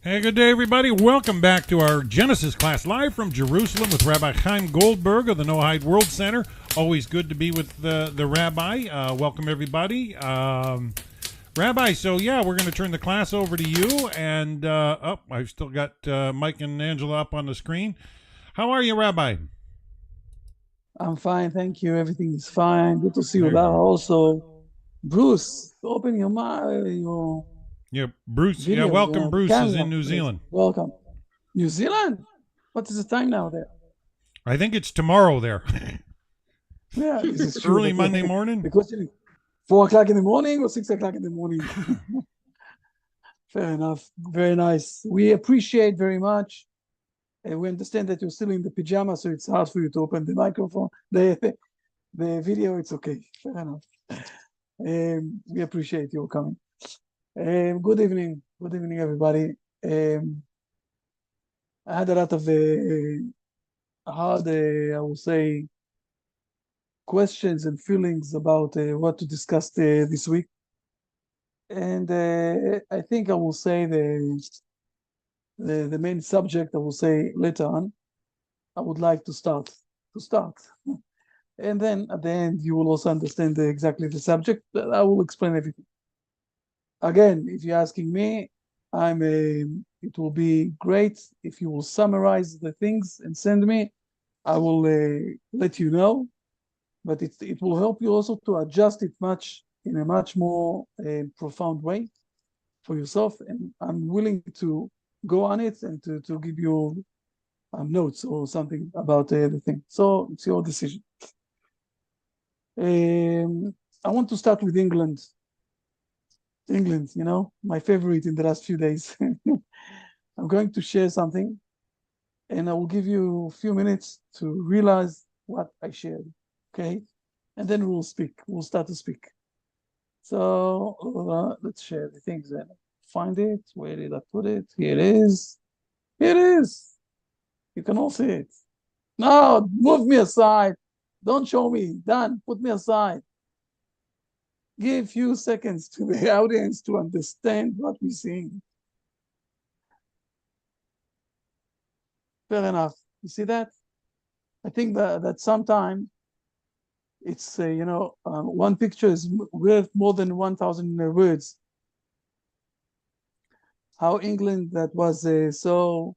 Hey, good day, everybody. Welcome back to our Genesis class live from Jerusalem with Rabbi Chaim Goldberg of the Noahide World Center. Always good to be with the Rabbi. Welcome, everybody. Rabbi, so yeah, we're going to turn the class over to you. And, I've still got Mike and Angela up on the screen. How are you, Rabbi? I'm fine, thank you. Everything is fine. Good to see you, There you Lara. go. Also, Bruce, open your your Yeah, Bruce. Yeah, video, welcome. the Bruce is camera, in New please. Zealand. Welcome. New Zealand? What is the time now there? I think it's tomorrow there. Yeah, this is true. Early But Monday morning. the question is 4 o'clock in the morning or 6 o'clock in the morning? Fair enough. Very nice. We appreciate very much. We understand that you're still in the pajama, so it's hard for you to open the microphone. The video, it's okay. Fair enough. We appreciate your coming. Good evening. Good evening, everybody. I had a lot of hard, I will say, questions and feelings about what to discuss this week. And I think I will say the main subject, I will say later on. I would like to start. And then at the end, you will also understand exactly the subject. I will explain everything. Again, if you're asking me, it will be great if you will summarize the things and send me. I will let you know, but it will help you also to adjust it in a much more profound way for yourself. And I'm willing to go on it and to give you notes or something about the thing. So it's your decision. I want to start with England. England, my favorite in the last few days. I'm going to share something, and I will give you a few minutes to realize what I shared, okay? And then we'll start to speak. So let's share the things then. Find it. Where did I put it? Here it is. Here it is. You can all see it. No, move me aside. Don't show me. Done. Put me aside. Give a few seconds to the audience to understand what we're seeing. Fair enough. You see that? I think that sometimes it's, one picture is worth more than 1,000 words. How England that was so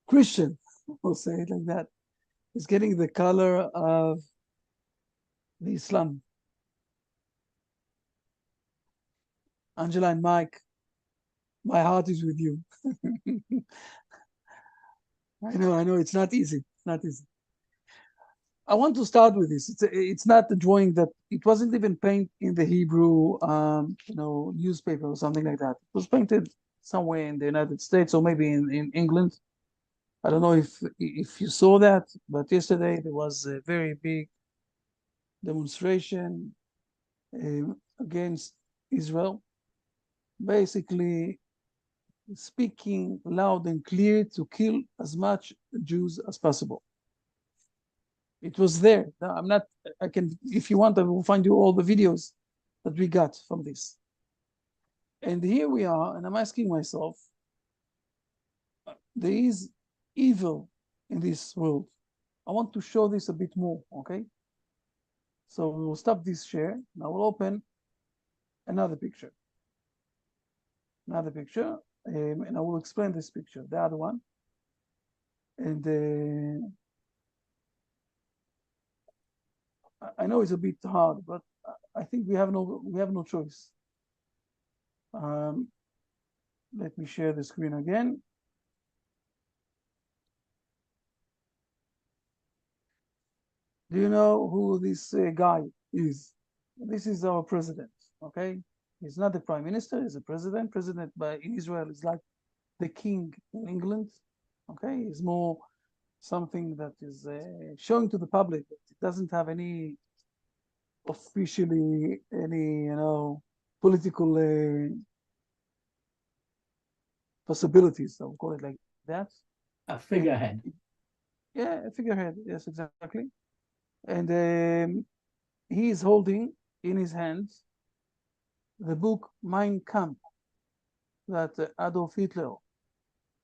Christian, we'll say it like that, is getting the color of the Islam. Angela and Mike, my heart is with you. I know, it's not easy. It's not easy. I want to start with this. It's not the drawing that it wasn't even painted in the Hebrew, newspaper or something like that. It was painted somewhere in the United States or maybe in England. I don't know if you saw that, but yesterday there was a very big demonstration against Israel, basically speaking loud and clear to kill as much Jews as possible. It was there. If you want, I will find you all the videos that we got from this. And here we are, and I'm asking myself, there is evil in this world. I want to show this a bit more, okay? So we will stop this share, and I will open another picture. And I will explain this picture, the other one. And I know it's a bit hard, but I think we have no choice. Let me share the screen again. Do you know who this guy is? This is our president, okay? He's not the prime minister, he's a president. President in Israel is like the king in England, okay? He's more something that is showing to the public that it doesn't have any officially any political possibilities. I'll call it like that. A figurehead. Yeah, a figurehead. Yes, exactly. And he is holding in his hands the book Mein Kampf that Adolf Hitler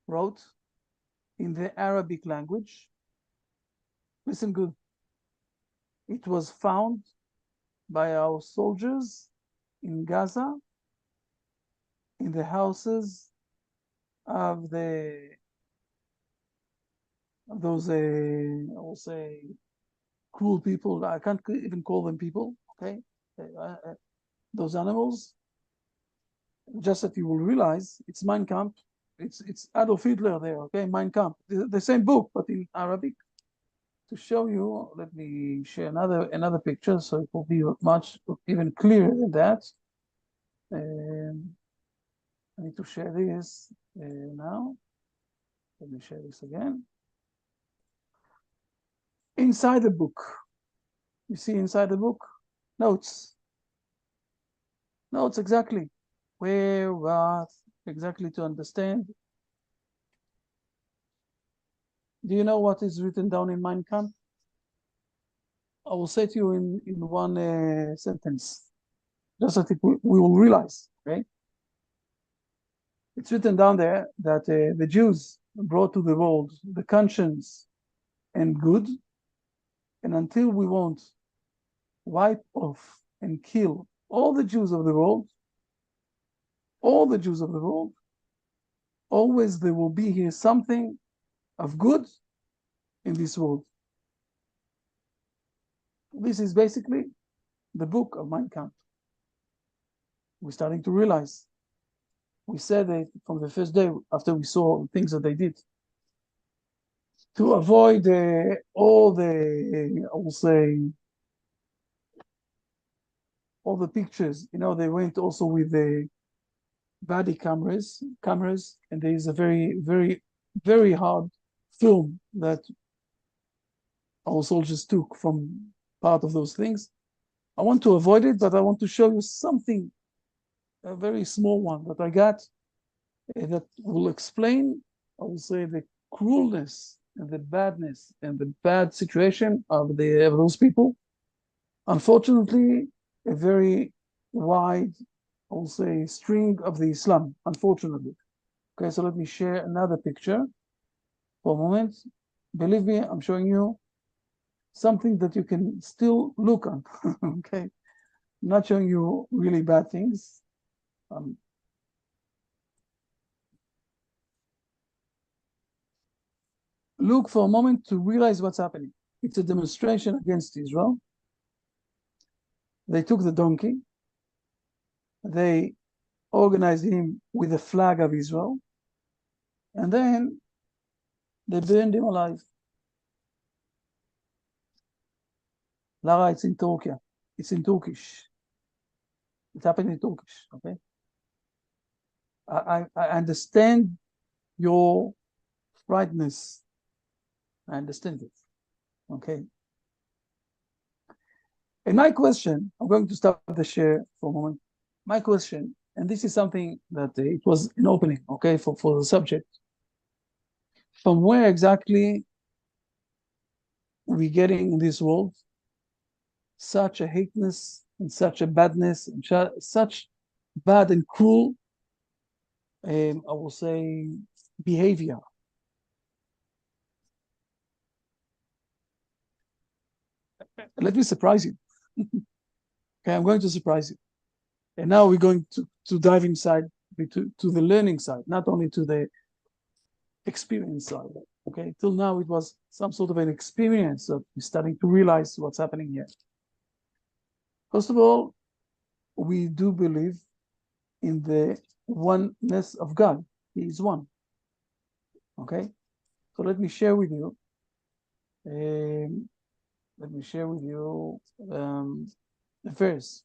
wrote in the Arabic language. Listen good. It was found by our soldiers in Gaza, in the houses of those, I will say, cruel people. I can't even call them people, okay? Those animals. Just that you will realize it's Mein Kampf. It's Adolf Hitler there, okay? Mein Kampf. The same book, but in Arabic. To show you, let me share another picture so it will be much even clearer than that. I need to share this now. Let me share this again. Inside the book, you see inside the book, notes. Notes exactly. Where, what, exactly to understand. Do you know what is written down in Mein Kampf? I will say to you in one sentence, just that we will realize, okay? It's written down there that the Jews brought to the world the conscience and good, and until we won't wipe off and kill all the Jews of the world, always there will be here something of good in this world. This is basically the book of Mein Kampf. We're starting to realize. We said that from the first day after we saw the things that they did. To avoid all the, I will say, all the pictures, they went also with the body cameras, and there is a very, very, very hard film that our soldiers took from part of those things. I want to avoid it, but I want to show you something, a very small one that I got that will explain, I will say, the cruelness and the badness and the bad situation of those people. Unfortunately, a very wide, I will say, string of the Islam, unfortunately. Okay, so let me share another picture for a moment. Believe me, I'm showing you something that you can still look on, okay? I'm not showing you really bad things. Look for a moment to realize what's happening. It's a demonstration against Israel. They took the donkey. They organized him with the flag of Israel. And then they burned him alive. Lara, it's in Turkey. It's in Turkish. It happened in Turkish, okay? I understand your frightness. I understand it, okay? And my question, I'm going to stop the share for a moment. My question, and this is something that it was an opening, okay, for the subject. From where exactly we getting in this world such a hateness and such a badness and such bad and cruel, I will say, behavior? Let me surprise you. Okay, I'm going to surprise you. And now we're going to dive inside to the learning side, not only to the experience side. Okay, till now it was some sort of an experience that we're starting to realize what's happening here. First of all, we do believe in the oneness of God. He is one. Okay, so let me share with you. The verse.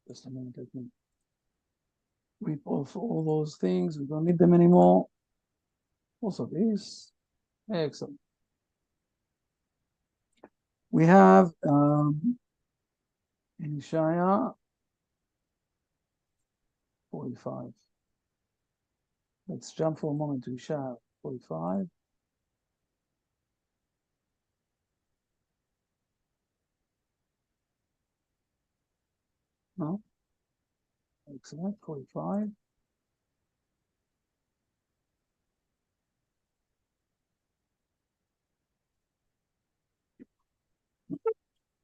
Just a minute, let me read off all those things. We don't need them anymore. Also this. Excellent. We have in Isaiah 45. Let's jump for a moment to Isaiah 45. No? Excellent. 45.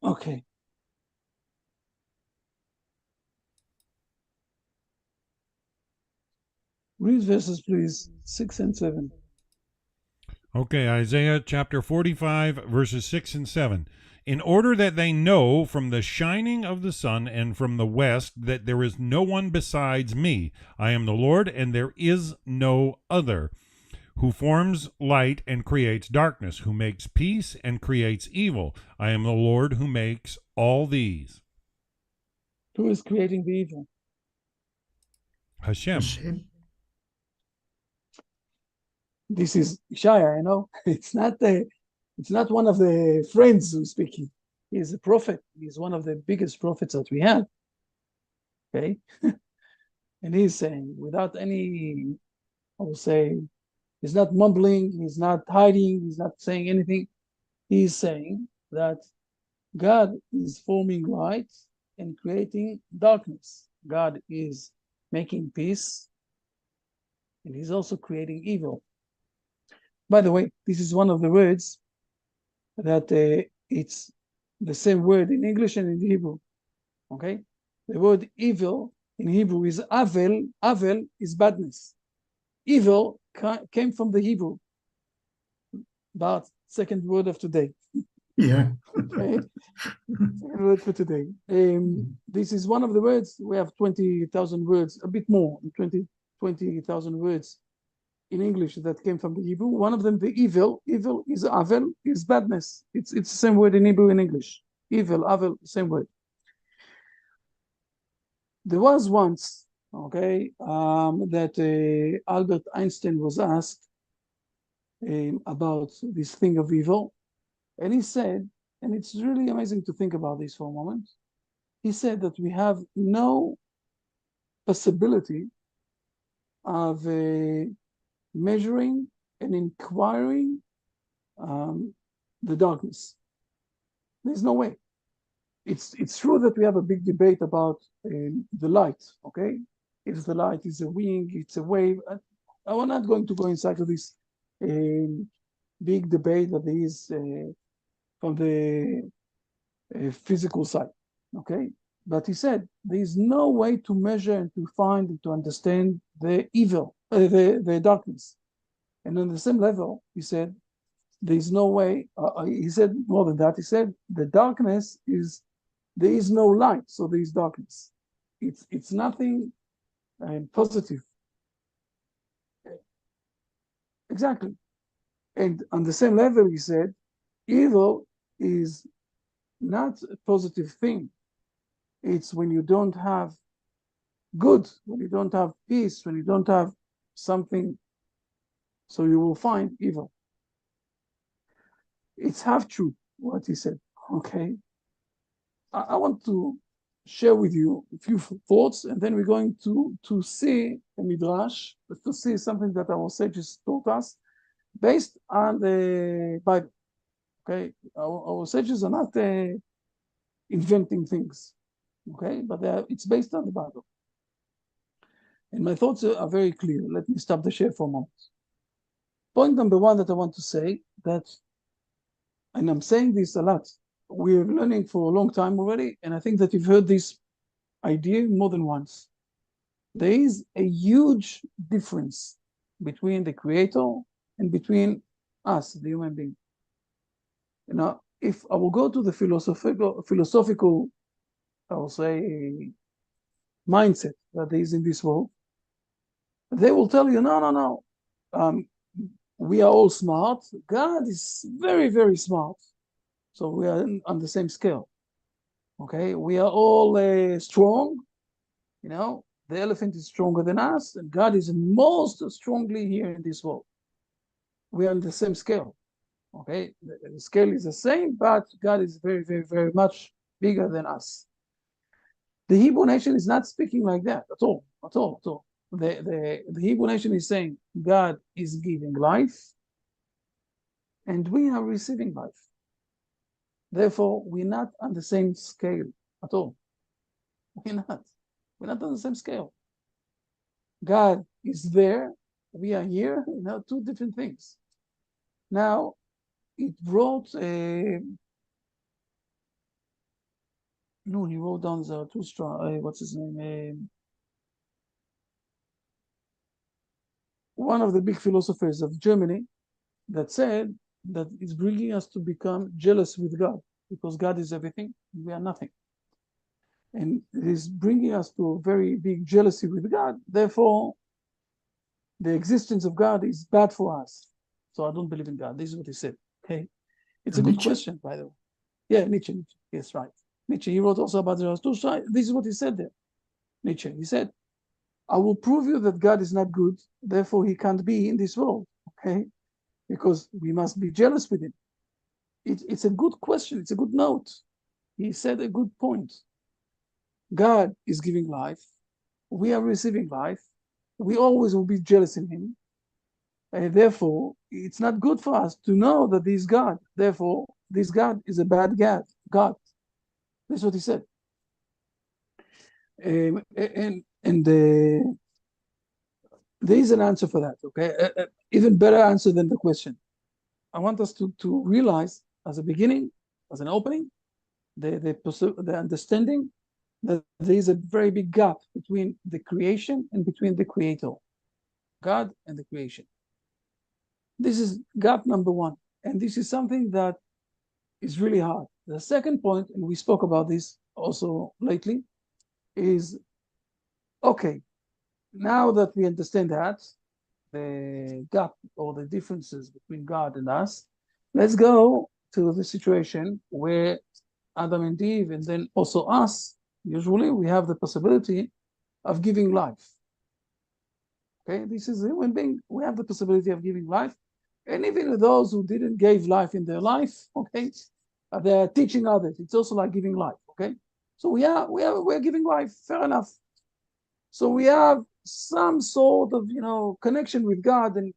Okay. Read verses, please, 6 and 7. Okay, Isaiah chapter 45, verses 6 and 7. In order that they know from the shining of the sun and from the west that there is no one besides me. I am the Lord, and there is no other, who forms light and creates darkness, who makes peace and creates evil. I am the Lord who makes all these. Who is creating the evil? Hashem. Hashem. This is Ishaya, you know. It's not one of the friends who's speaking. He's a prophet. He's one of the biggest prophets that we have. Okay. And he's saying, without any, I will say, he's not mumbling, he's not hiding, he's not saying anything. He's saying that God is forming light and creating darkness. God is making peace, and he's also creating evil. By the way, this is one of the words that it's the same word in English and in Hebrew. Okay? The word evil in Hebrew is avel. Avel is badness. Evil came from the Hebrew, but second word of today. Yeah. Okay? Second word for today. This is one of the words. We have 20,000 words, a bit more, 20,000 words in English that came from the Hebrew. One of them, the evil. Evil is avel, is badness. It's the same word in Hebrew and English. Evil, avel, same word. There was once, okay, that Albert Einstein was asked about this thing of evil, and he said, and it's really amazing to think about this for a moment. He said that we have no possibility of measuring and inquiring the darkness. There's no way. It's true that we have a big debate about the light, okay? If the light is a wing, it's a wave. I'm not going to go inside of this big debate that there is from the physical side, okay? But he said there is no way to measure and to find and to understand the evil, the darkness. And on the same level, he said, there is no way, he said more than that, he said, the darkness is, there is no light, so there is darkness. It's nothing positive. Exactly. And on the same level, he said, evil is not a positive thing. It's when you don't have good, when you don't have peace, when you don't have something, so you will find evil. It's half true what he said, okay? I want to share with you a few thoughts, and then we're going to see a midrash, to see something that our sages taught us based on the Bible. Okay, our sages are not inventing things, okay, but it's based on the Bible. And my thoughts are very clear. Let me stop the share for a moment. Point number one that I want to say that, and I'm saying this a lot, we're learning for a long time already, and I think that you've heard this idea more than once. There is a huge difference between the Creator and between us, the human being. You know, if I will go to the philosophical, I will say, mindset that there is in this world, they will tell you, no. We are all smart. God is very, very smart. So we are on the same scale. Okay, we are all strong. You know, the elephant is stronger than us, and God is most strongly here in this world. We are on the same scale. Okay, the scale is the same, but God is very, very, very much bigger than us. The Hebrew nation is not speaking like that at all, at all, at all. The Hebrew nation is saying God is giving life, and we are receiving life. Therefore, we're not on the same scale at all. We're not. We're not on the same scale. God is there. We are here. You know, two different things. Now, it brought No, he wrote down Zarathustra. What's his name? One of the big philosophers of Germany that said that it's bringing us to become jealous with God because God is everything, we are nothing. And it is bringing us to a very big jealousy with God. Therefore, the existence of God is bad for us. So I don't believe in God. This is what he said. Okay. It's a good question, by the way. Yeah, Nietzsche. Yes, right. Nietzsche, he wrote also about Zarathustra. This is what he said there. Nietzsche, he said, I will prove you that God is not good, therefore he can't be in this world, okay? Because we must be jealous with him. It's a good question, it's a good note. He said a good point. God is giving life, we are receiving life, we always will be jealous in him, and therefore it's not good for us to know that he is God. Therefore, this God is a bad God. That's what he said. And there is an answer for that, okay? Even better answer than the question. I want us to realize as a beginning, as an opening, the understanding that there is a very big gap between the creation and between the creator, God and the creation. This is gap number one. And this is something that is really hard. The second point, and we spoke about this also lately, is, okay, now that we understand that, the gap or the differences between God and us, let's go to the situation where Adam and Eve, and then also us, usually we have the possibility of giving life. Okay, this is a human being, we have the possibility of giving life. And even those who didn't give life in their life, okay, they're teaching others. It's also like giving life, okay? So we're giving life, fair enough. So we have some sort of, connection with God, and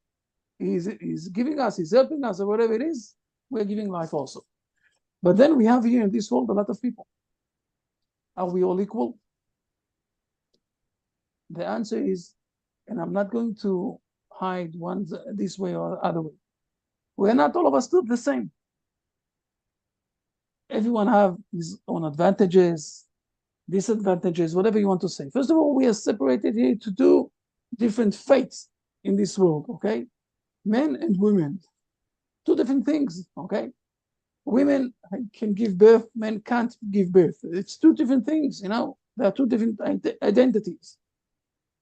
he's giving us, he's helping us, or whatever it is, we're giving life also. But then we have here in this world a lot of people. Are we all equal? The answer is, and I'm not going to hide one this way or other way, we're not all of us the same. Everyone have his own advantages, disadvantages, whatever you want to say. First of all, we are separated here to do different fates in this world, okay? Men and women, two different things, okay? Women can give birth, men can't give birth. It's two different things, there are two different identities.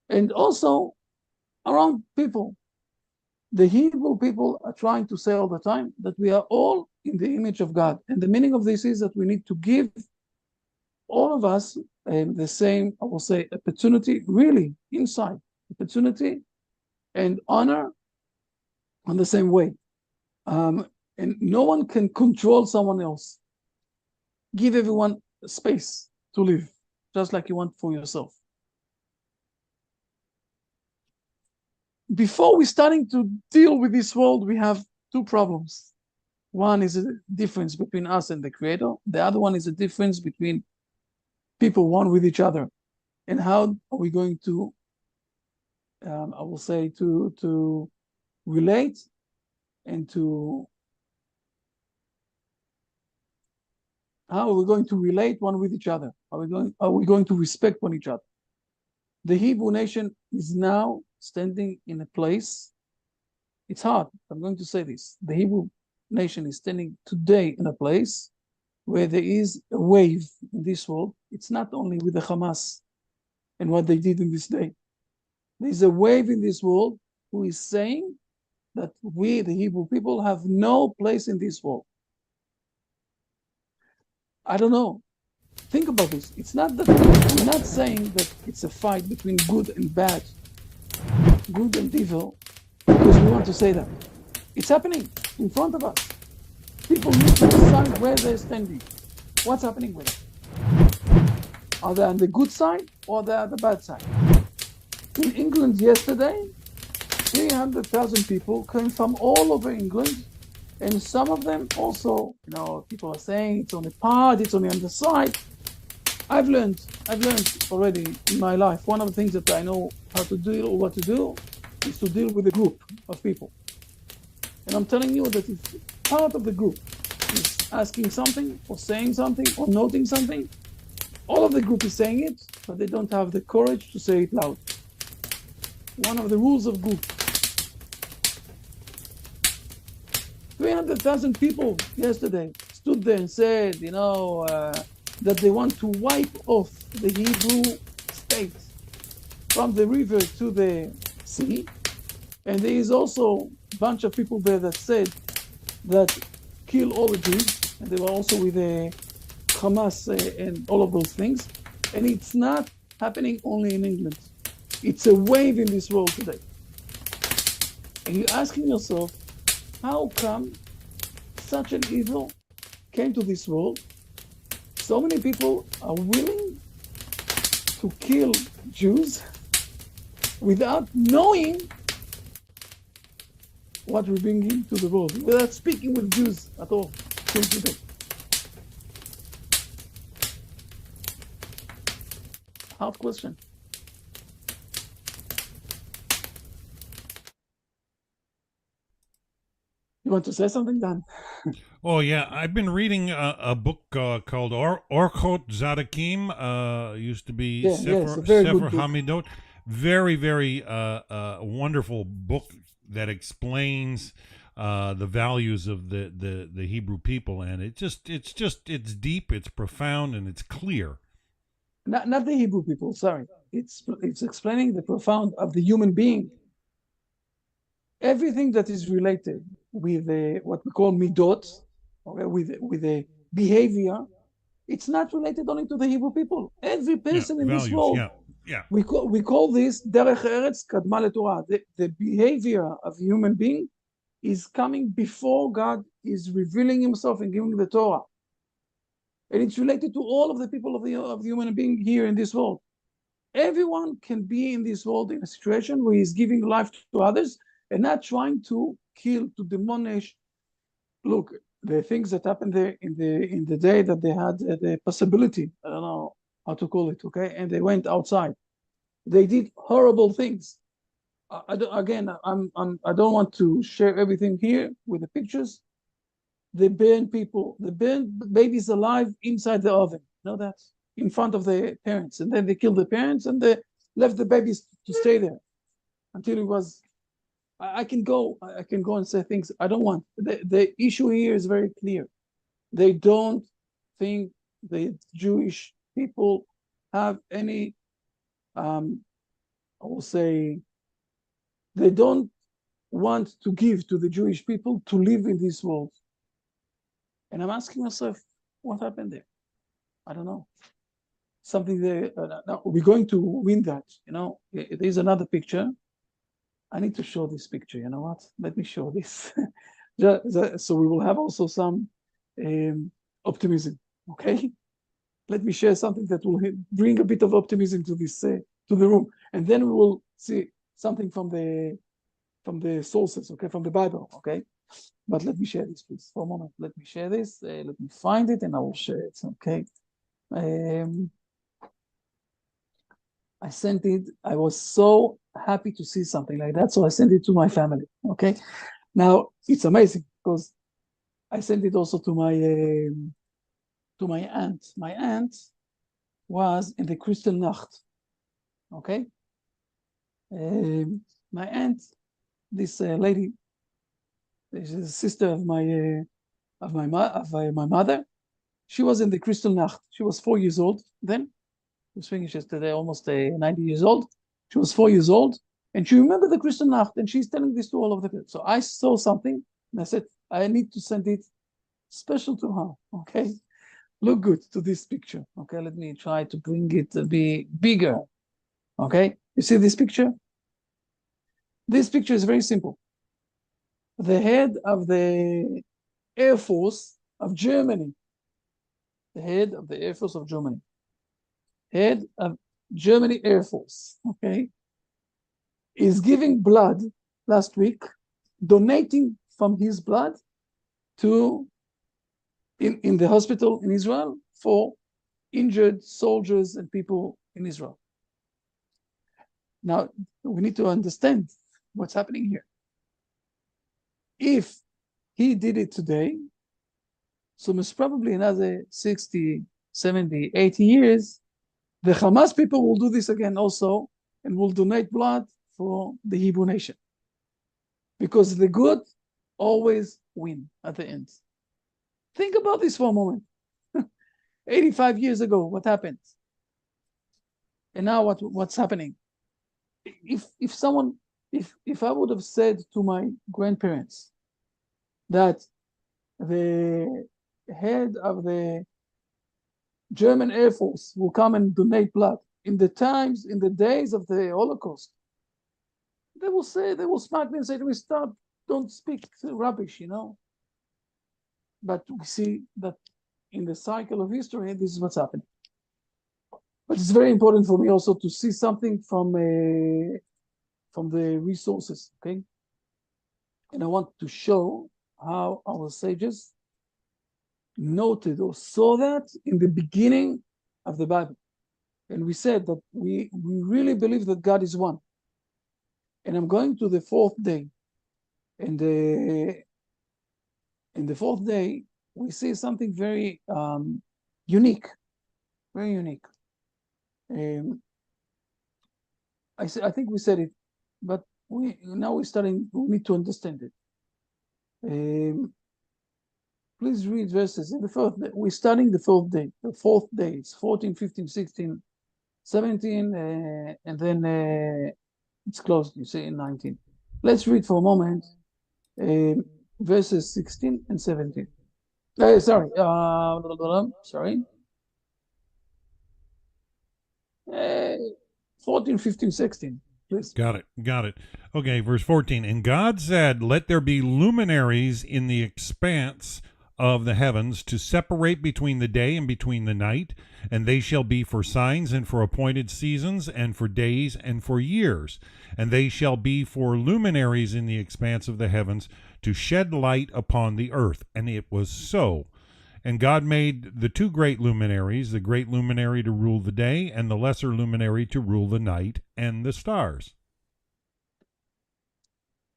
And also, around people, the Hebrew people are trying to say all the time that we are all in the image of God. And the meaning of this is that we need to give all of us the same, I will say, opportunity, really, inside, opportunity and honor on the same way. And no one can control someone else. Give everyone space to live, just like you want for yourself. Before we're starting to deal with this world, we have two problems. One is a difference between us and the Creator. The other one is a difference between people, one with each other. And how are we going to, I will say, to relate and how are we going to relate one with each other? Are we going to respect one each other? The Hebrew nation is now standing in a place, it's hard, I'm going to say this. The Hebrew nation is standing today in a place where there is a wave in this world. It's not only with the Hamas and what they did in this day. There's a wave in this world who is saying that we, the Hebrew people, have no place in this world. I don't know. Think about this. It's not that we're not saying that it's a fight between good and bad, good and evil, because we want to say that. It's happening in front of us. People need to decide where they're standing. What's happening with it? Are they on the good side or they're on the bad side? In England yesterday, 300,000 people came from all over England, and some of them also, people are saying it's on the part, it's on the underside. I've learned already in my life, one of the things that I know how to do or what to do is to deal with a group of people. And I'm telling you that if part of the group is asking something or saying something or noting something, All of the group is saying it, but they don't have the courage to say it loud. One of the rules of group. 300,000 people yesterday stood there and said, that they want to wipe off the Hebrew state from the river to the sea. And there is also a bunch of people there that said that kill all the Jews, and they were also with the Hamas and all of those things. And it's not happening only in England. It's a wave in this world today. And you're asking yourself, how come such an evil came to this world? So many people are willing to kill Jews without knowing what we're bringing to the world, without speaking with Jews at all till today. Hard question. You want to say something, Dan? Oh yeah, I've been reading a book called Orchot Zadakim. Used to be Yes, Sefer, a very Sefer good book. Hamidot. Very, very wonderful book that explains the values of the Hebrew people, and it's deep, it's profound, and it's clear. Not the Hebrew people, sorry. It's explaining the profound of the human being. Everything that is related with what we call midot, okay, with the behavior, it's not related only to the Hebrew people. Every person in values, this world, yeah. we call this derech eretz kadma leTorah. The behavior of a human being is coming before God is revealing Himself and giving the Torah, and it's related to all of the people of the human being here in this world. Everyone can be in this world in a situation where he's giving life to others and not trying to kill, to demolish. Look, the things that happened there in the day that they had the possibility, I don't know how to call it, okay, and they went outside. They did horrible things. I don't want to share everything here with the pictures. They burned people, they burned babies alive inside the oven. You know that? In front of the parents, and then they killed the parents and they left the babies to stay there until it was. I can go and say things I don't want. The issue here is very clear. They don't think the Jewish people have any, I will say, they don't want to give to the Jewish people to live in this world. And I'm asking myself, what happened there? I don't know. Something there. We're going to win that. There's another picture. I need to show this picture. You know what? Let me show this. So we will have also some optimism. Okay. Let me share something that will bring a bit of optimism to this to the room, and then we will see something from the sources. Okay, from the Bible. Okay. But let me share this, please, for a moment. Let me share this. Let me find it, and I will share it. Okay. I sent it. I was so happy to see something like that, so I sent it to my family. Okay. Now it's amazing because I sent it also to my aunt. My aunt was in the Kristallnacht. Okay. My aunt, this lady, she's a sister of my mother. She was in the Kristallnacht. She was 4 years old then. She was finished yesterday, almost 90 years old. She was 4 years old, and she remembered the Kristallnacht, and she's telling this to all of the people. So I saw something, and I said, I need to send it special to her. Okay, look good to this picture. Okay, let me try to bring it to be bigger. Okay, you see this picture? This picture is very simple. The head of the Air Force of Germany, the head of the Air Force of Germany, head of Germany Air Force, okay, is giving blood last week, donating from his blood to in the hospital in Israel for injured soldiers and people in Israel. Now, we need to understand what's happening here. If he did it today, so most probably another 60, 70, 80 years, the Hamas people will do this again also and will donate blood for the Hebrew nation. Because the good always win at the end. Think about this for a moment. 85 years ago, what happened? And now what's happening? If I would have said to my grandparents that the head of the German Air Force will come and donate blood in the days of the Holocaust, they will smack me and say to me, stop, don't speak rubbish, you know. But we see that in the cycle of history, this is what's happening. But it's very important for me also to see something from the resources, okay? And I want to show how our sages noted or saw that in the beginning of the Bible. And we said that we really believe that God is one. And I'm going to the fourth day. And in the fourth day, we see something very unique, very unique. I think we said it, but we need to understand it. Please read verses in the fourth day. We're starting the fourth day. The fourth day, it's 14, 15, 16, 17, and then it's closed, you see, in 19. Let's read for a moment verses 16 and 17. Sorry. 14, 15, 16. Please. Got it. Okay, verse 14. And God said, let there be luminaries in the expanse of the heavens to separate between the day and between the night, and they shall be for signs and for appointed seasons and for days and for years. And they shall be for luminaries in the expanse of the heavens to shed light upon the earth. And it was so. And God made the two great luminaries, the great luminary to rule the day, and the lesser luminary to rule the night, and the stars.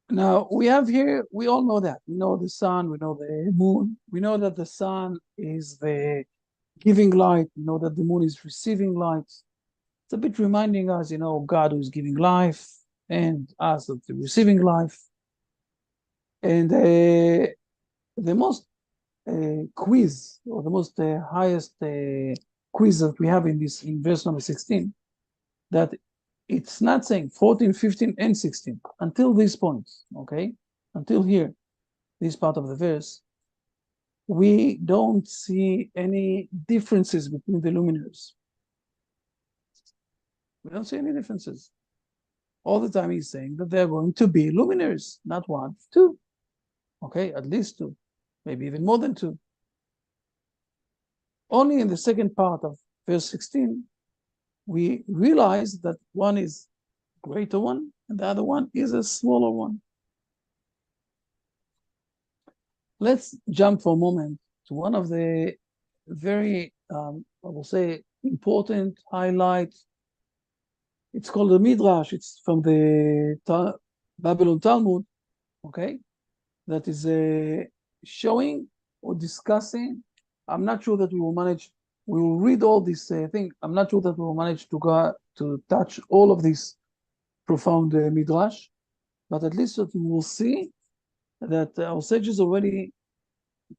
Now, we have here, we all know that. We know the sun, we know the moon. We know that the sun is the giving light. We know that the moon is receiving light. It's a bit reminding us, you know, God who is giving life and us of the receiving life. And the most quiz, or the most highest quiz that we have in verse number 16, that it's not saying 14, 15, and 16 until these points, okay? Until here, this part of the verse, we don't see any differences between the luminaries. We don't see any differences. All the time he's saying that they're going to be luminaries, not one, two, okay? At least two, maybe even more than two. Only in the second part of verse 16, we realize that one is a greater one and the other one is a smaller one. Let's jump for a moment to one of the very, I will say, important highlights. It's called the Midrash. It's from the Babylon Talmud, okay? That is showing or discussing. I'm not sure that we will manage. We will read all this thing. I'm not sure that we will manage to go to touch all of this profound Midrash, but at least that we will see that our sages already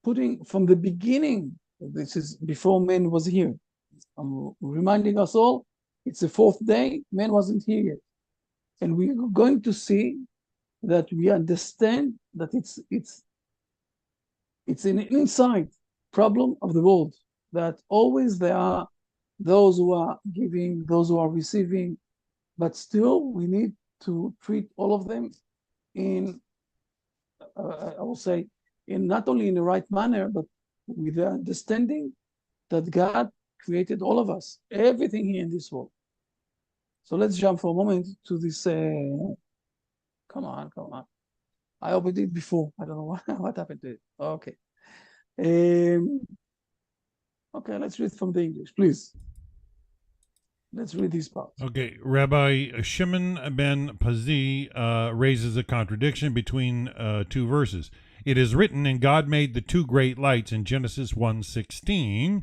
putting from the beginning. This is before man was here. I'm reminding us all, it's the fourth day, man wasn't here yet. And we're going to see that we understand that it's an inside problem of the world, that always there are those who are giving, those who are receiving, but still we need to treat all of them in, I will say, in not only in the right manner, but with the understanding that God created all of us, everything here in this world. So let's jump for a moment to this. Come on. I opened it before. I don't know what happened to it. Okay. Okay, let's read from the English, please. Let's read this part. Okay, Rabbi Shimon ben Pazi raises a contradiction between two verses. It is written, and God made the two great lights in Genesis 1:16,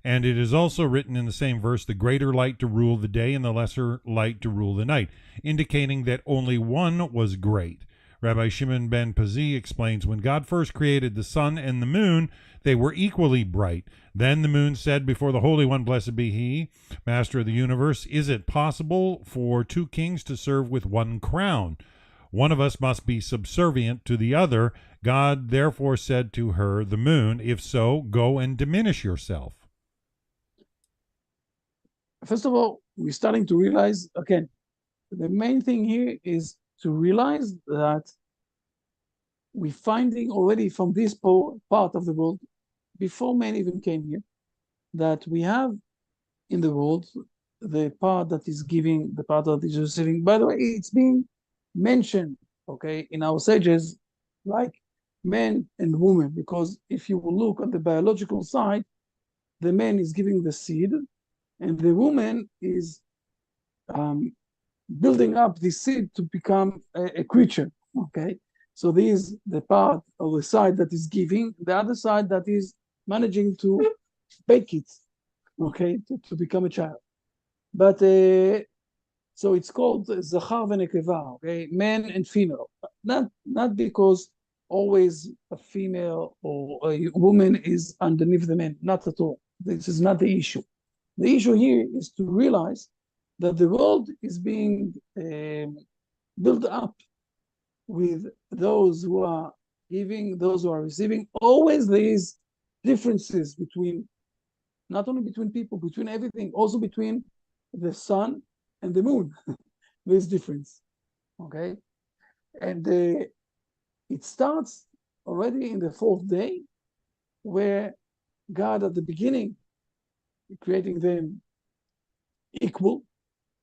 And it is also written in the same verse, the greater light to rule the day and the lesser light to rule the night, indicating that only one was great. Rabbi Shimon ben Pazi explains, when God first created the sun and the moon, they were equally bright. Then the moon said before the Holy One, blessed be he, Master of the universe, is it possible for two kings to serve with one crown? One of us must be subservient to the other. God therefore said to her, the moon, if so, go and diminish yourself. First of all, we're starting to realize, again, the main thing here is to realize that we're finding already from this part of the world, before man even came here, that we have in the world the part that is giving, the part that is receiving. By the way, it's being mentioned, okay, in our sages, like man and woman, because if you will look on the biological side, the man is giving the seed, and the woman is building up the seed to become a creature, okay? So this is the part of the side that is giving, the other side that is managing to bake it, okay, to become a child. But so it's called Zachar v'Nekeva, okay, man and female. Not because always a female or a woman is underneath the man, not at all. This is not the issue. The issue here is to realize that the world is being built up with those who are giving, those who are receiving. Always there is differences between, not only between people, between everything, also between the sun and the moon. There's difference, okay? And it starts already in the fourth day, where God at the beginning creating them equal,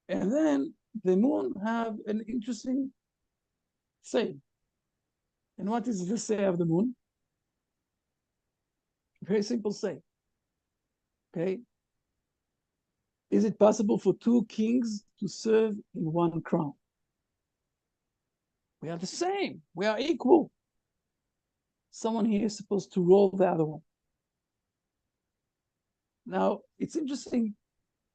and then the moon have an interesting say. And what is the say of the moon? Very simple say. Okay. Is it possible for two kings to serve in one crown? We are the same. We are equal. Someone here is supposed to rule the other one. Now, it's interesting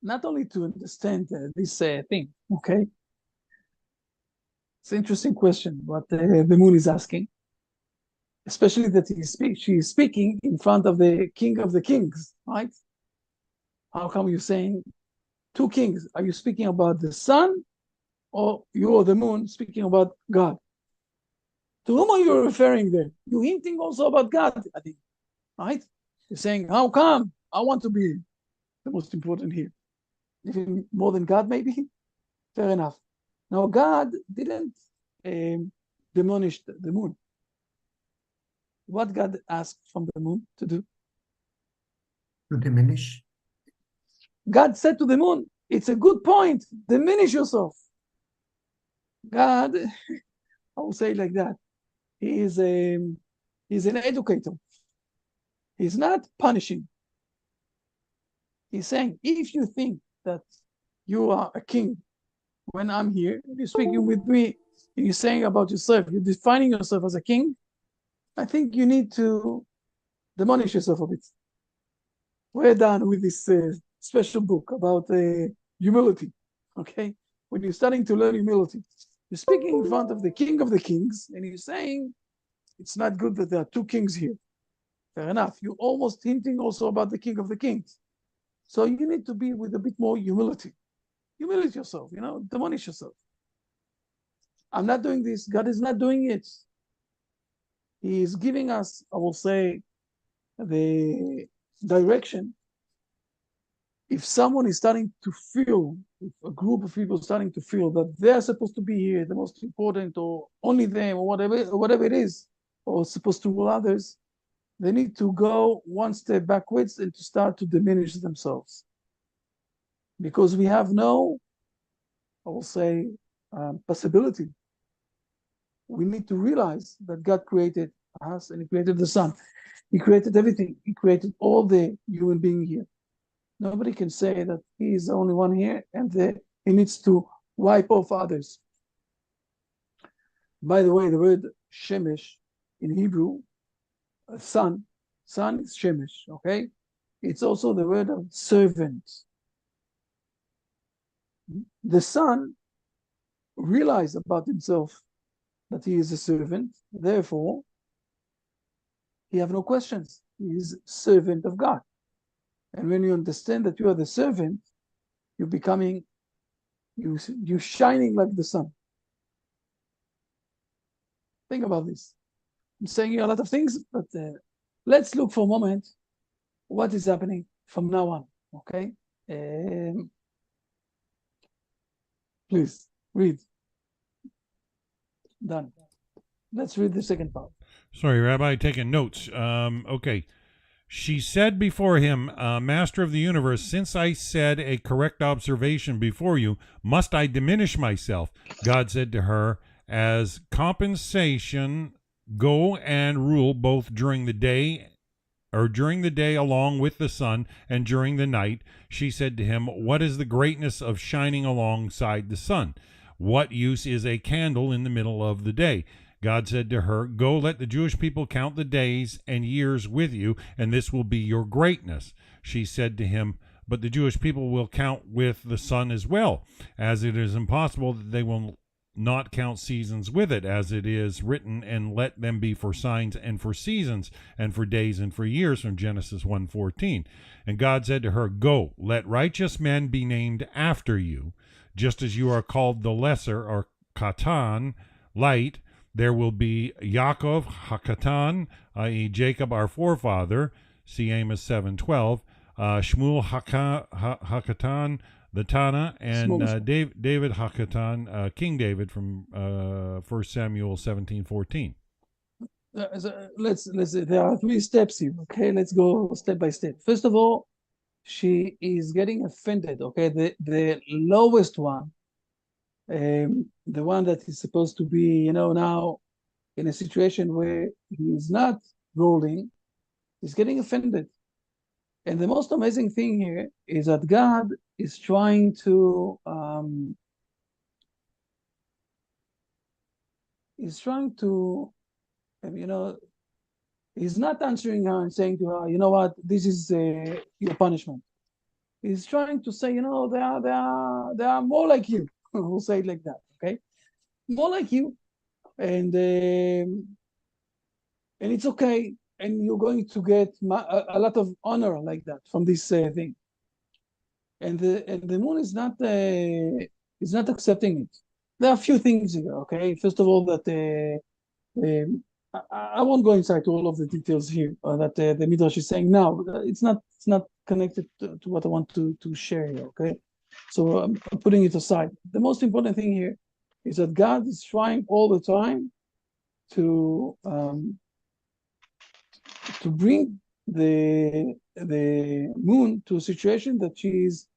not only to understand this thing, okay? It's an interesting question what the moon is asking, especially that she is speaking in front of the king of the kings, right? How come you're saying two kings? Are you speaking about the sun, or you or the moon speaking about God? To whom are you referring there? You're hinting also about God, I think, right? You're saying, how come? I want to be the most important here. Even more than God, maybe? Fair enough. Now, God didn't demolish the moon. What God asked from the moon to do? To diminish. God said to the moon, it's a good point, diminish yourself. God, I will say it like that, he's an educator. He's not punishing. He's saying, if you think that you are a king when I'm here, you're speaking with me, and you're saying about yourself, you're defining yourself as a king, I think you need to demolish yourself a bit. We're done with this special book about humility, okay? When you're starting to learn humility, you're speaking in front of the king of the kings, and you're saying, it's not good that there are two kings here. Fair enough. You're almost hinting also about the king of the kings. So you need to be with a bit more humility. Humiliate yourself, demolish yourself. I'm not doing this. God is not doing it. He is giving us, I will say, the direction. If someone is starting to feel, if a group of people starting to feel that they're supposed to be here, the most important, or only them, or whatever it is, or supposed to rule others, they need to go one step backwards and to start to diminish themselves. Because we have no, I will say, possibility. We need to realize that God created us and He created the sun. He created everything. He created all the human beings here. Nobody can say that He is the only one here and He needs to wipe off others. By the way, the word shemesh in Hebrew, sun is shemesh, okay? it's also the word of servant. The son realized about himself that he is a servant, therefore he have no questions. He is servant of God. And when you understand that you are the servant, you're becoming, you're shining like the sun. Think about this. I'm saying a lot of things, but let's look for a moment what is happening from now on, okay? Please, read. Done. Let's read the second part. Sorry, Rabbi, taking notes. Okay. She said before him, Master of the universe, since I said a correct observation before you, must I diminish myself? God said to her, as compensation, go and rule both during the day along with the sun, and during the night. She said to him, what is the greatness of shining alongside the sun? What use is a candle in the middle of the day? God said to her, go, let the Jewish people count the days and years with you, and this will be your greatness. She said to him, but the Jewish people will count with the sun as well, as it is impossible that they will not count seasons with it, as it is written, and let them be for signs and for seasons and for days and for years, from Genesis 1:14. And God said to her, go, let righteous men be named after you, just as you are called the lesser, or Katan, light. There will be Yaakov Hakatan, i.e. Jacob our forefather, see Amos 7:12, Shmuel Hakatan, the Tana, and David Hakatan, King David, from 1 Samuel 17:14. Let's there are 3 steps here, okay? Let's go step by step. First of all, she is getting offended, okay? The lowest one, the one that is supposed to be, now in a situation where he is not ruling, he's getting offended. And the most amazing thing here is that God is trying to he's not answering her and saying to her, you know what, this is your punishment. He's trying to say, they are more like you. We'll say it like that, okay? More like you, and it's okay, and you're going to get a lot of honor like that from this thing. And the moon is not accepting it. There are a few things here, okay? First of all, that I won't go inside to all of the details here that the Midrash is saying now. It's not connected to what I want to share here, okay? So I'm putting it aside. The most important thing here is that God is trying all the time to bring the moon to a situation that she is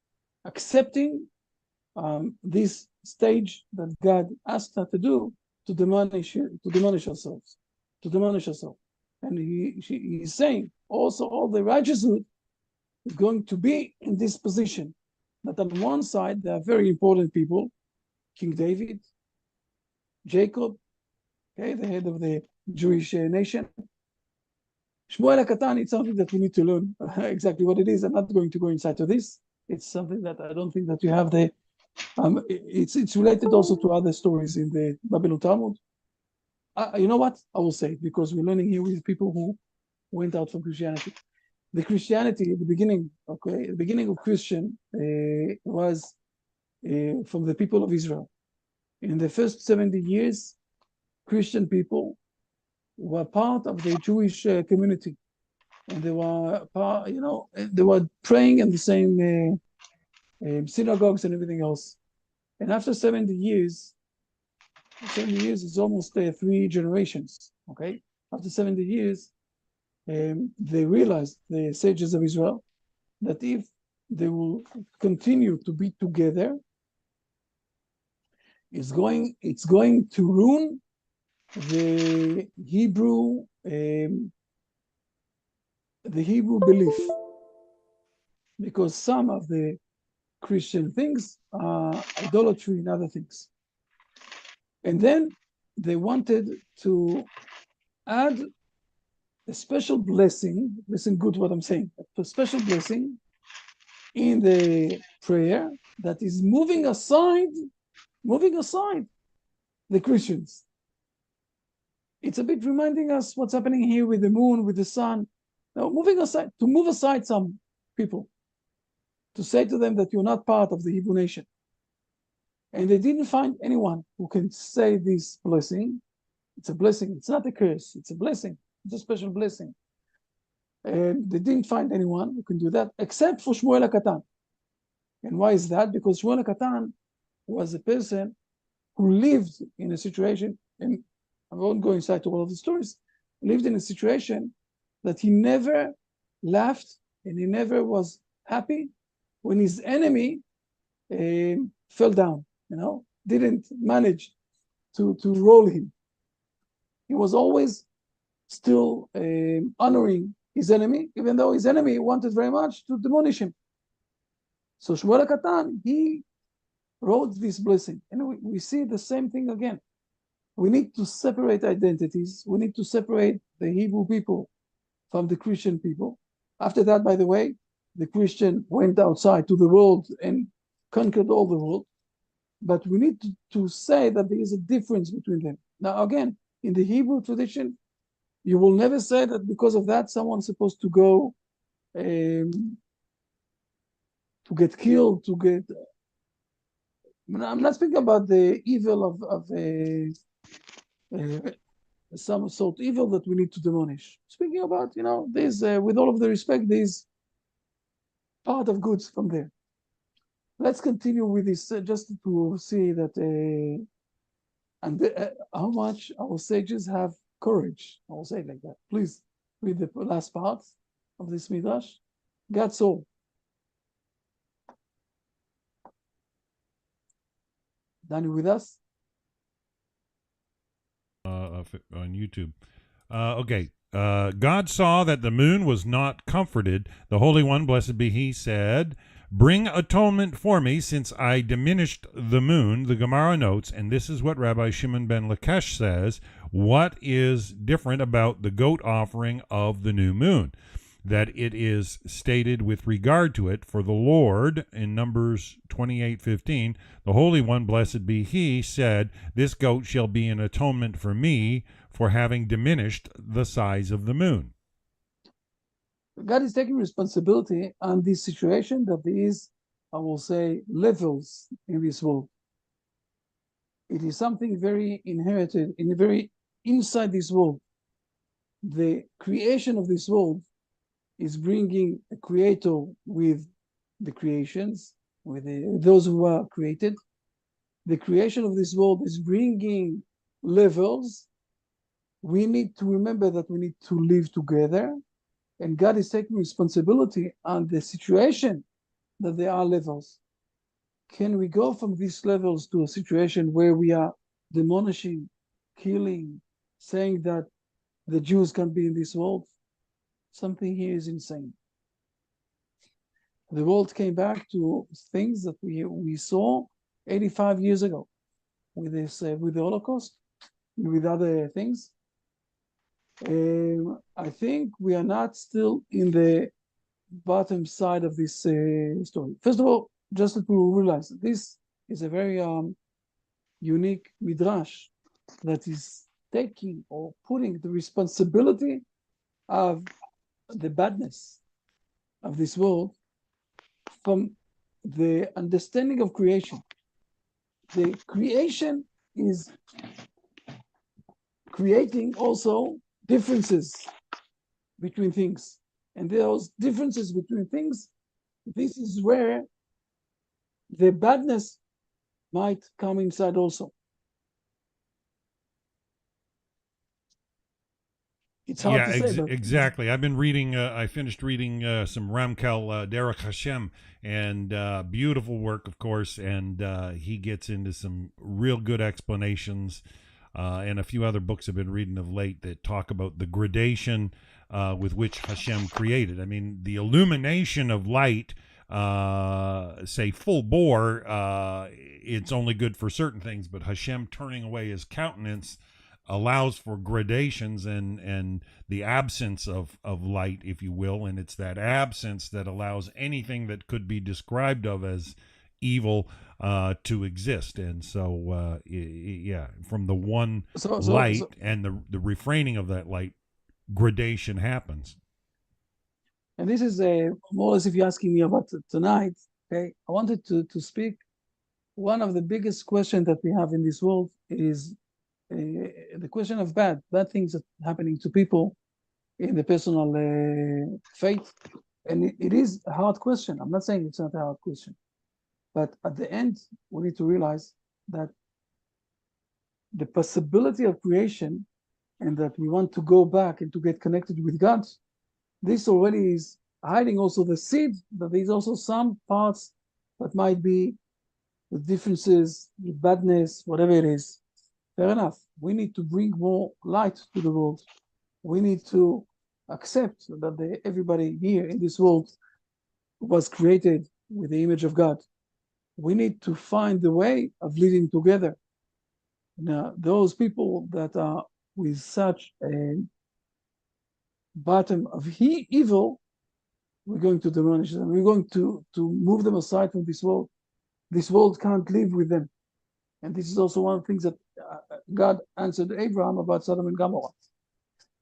accepting this stage that God asked her to do, to demolish herself. And he's saying also all the righteoushood is going to be in this position. That on one side, there are very important people, King David, Jacob, okay, the head of the Jewish nation. Shmuel HaKatan, it's something that we need to learn exactly what it is. I'm not going to go inside to this. It's something that I don't think that you have the, it's related also to other stories in the Babylon Talmud. You know what? I will say it, because we're learning here with people who went out from Christianity. The Christianity at the beginning, okay, the beginning of Christian was from the people of Israel. In the first 70 years, Christian people were part of the Jewish community, and they were they were praying in the same synagogues and everything else. And after 70 years is almost 3 generations, okay? After 70 years, they realized, the sages of Israel, that if they will continue to be together, it's going to ruin the Hebrew belief, because some of the Christian things are idolatry and other things. And then they wanted to add a special blessing. Listen good what I'm saying. A special blessing in the prayer that is moving aside the Christians. It's a bit reminding us what's happening here with the moon, with the sun. Now, to move aside some people, to say to them that you're not part of the Hebrew nation. And they didn't find anyone who can say this blessing. It's a blessing. It's not a curse. It's a blessing. It's a special blessing. And they didn't find anyone who can do that except for Shmuel HaKatan. And why is that? Because Shmuel HaKatan was a person who lived in a situation, and I won't go inside to all of the stories, lived in a situation that he never laughed and he never was happy when his enemy fell down, didn't manage to roll him. He was always still honoring his enemy, even though his enemy wanted very much to demolish him. So Shmuel HaKatan, he wrote this blessing. And we see the same thing again. We need to separate identities. We need to separate the Hebrew people from the Christian people. After that, by the way, the Christian went outside to the world and conquered all the world. But we need to say that there is a difference between them. Now, again, in the Hebrew tradition, you will never say that because of that, someone's supposed to go to get killed, I'm not speaking about the evil of some sort of evil that we need to demolish. Speaking about, there's, with all of the respect, there's part of goods from there. Let's continue with this just to see that how much our sages have courage. I will say it like that. Please read the last part of this midrash. God saw. Danny, with us? On YouTube. Okay. God saw that the moon was not comforted. The Holy One, blessed be He, said, "Bring atonement for me, since I diminished the moon." The Gemara notes, and this is what Rabbi Shimon ben Lakesh says, what is different about the goat offering of the new moon? That it is stated with regard to it, for the Lord, in Numbers 28:15, the Holy One, blessed be He, said, "This goat shall be an atonement for me for having diminished the size of the moon." God is taking responsibility on this situation that there is, I will say, levels in this world. It is something very inherited, very inside this world. The creation of this world is bringing a creator with the creations, with those who are created. The creation of this world is bringing levels. We need to remember that we need to live together, and God is taking responsibility on the situation that there are levels. Can we go from these levels to a situation where we are demolishing, killing, saying that the Jews can't be in this world? Something here is insane. The world came back to things that we saw 85 years ago with this, with the Holocaust, and with other things. I think we are not still in the bottom side of this story. First of all, just to realize that this is a very unique midrash that is taking or putting the responsibility of the badness of this world from the understanding of creation. The creation is creating also differences between things. And those differences between things, this is where the badness might come inside also. It's hard to say, but exactly. I've been reading. I finished reading some Ramkel Derech Hashem, and beautiful work, of course. And he gets into some real good explanations, and a few other books I've been reading of late that talk about the gradation with which Hashem created. I mean, the illumination of light, say full bore, it's only good for certain things, but Hashem turning away His countenance allows for gradations and the absence of light, if you will, and it's that absence that allows anything that could be described of as evil to exist. And so yeah, from the one light and the refraining of that light, gradation happens. And this is more or less if you're asking me about tonight, okay, I wanted to speak. One of the biggest questions that we have in this world is the question of bad things that are happening to people in the personal faith. And it is a hard question. I'm not saying it's not a hard question. But at the end, we need to realize that the possibility of creation and that we want to go back and to get connected with God, this already is hiding also the seed, that there's also some parts that might be the differences, the badness, whatever it is. Fair enough. We need to bring more light to the world. We need to accept that everybody here in this world was created with the image of God. We need to find the way of living together. Now, those people that are with such a bottom of evil, we're going to demolish them. We're going to move them aside from this world. This world can't live with them. And this is also one of the things that God answered Abraham about Sodom and Gomorrah.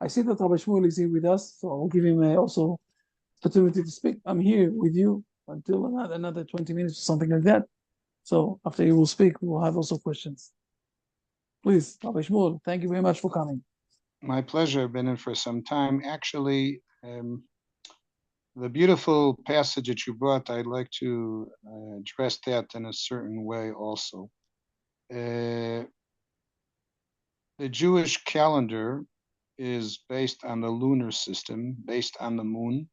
I see that Rabbi Shmuel is here with us, so I'll give him also opportunity to speak. I'm here with you until another 20 minutes or something like that. So after you will speak, we will have also questions. Please, Rabbi Shmuel, thank you very much for coming. My pleasure. I've been in for some time. Actually, the beautiful passage that you brought, I'd like to address that in a certain way also. The Jewish calendar is based on the lunar system, based on the moon.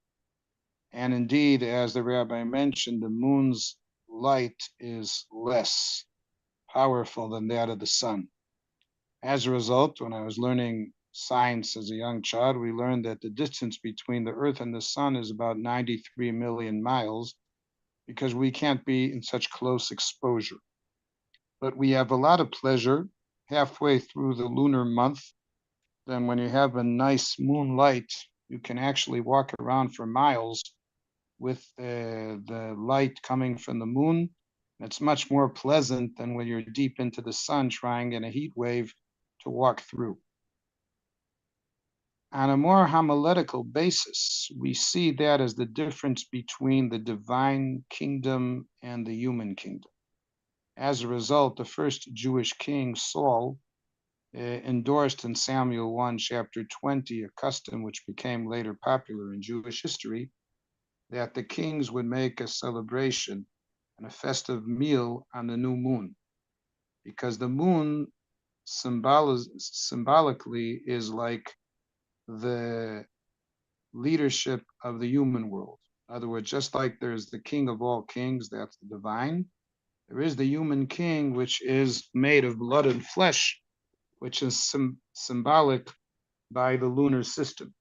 And indeed, as the rabbi mentioned, the moon's light is less powerful than that of the sun. As a result, when I was learning science as a young child, we learned that the distance between the Earth and the sun is about 93 million miles, because we can't be in such close exposure. But we have a lot of pleasure halfway through the lunar month. Then when you have a nice moonlight, you can actually walk around for miles with the light coming from the moon. It's much more pleasant than when you're deep into the sun trying in a heat wave to walk through. On a more homiletical basis, we see that as the difference between the divine kingdom and the human kingdom. As a result, the first Jewish king, Saul, endorsed in Samuel 1, chapter 20, a custom which became later popular in Jewish history, that the kings would make a celebration and a festive meal on the new moon, because the moon symbolically is like the leadership of the human world. In other words, just like there's the king of all kings, that's the divine, there is the human king, which is made of blood and flesh, which is symbolic by the lunar system.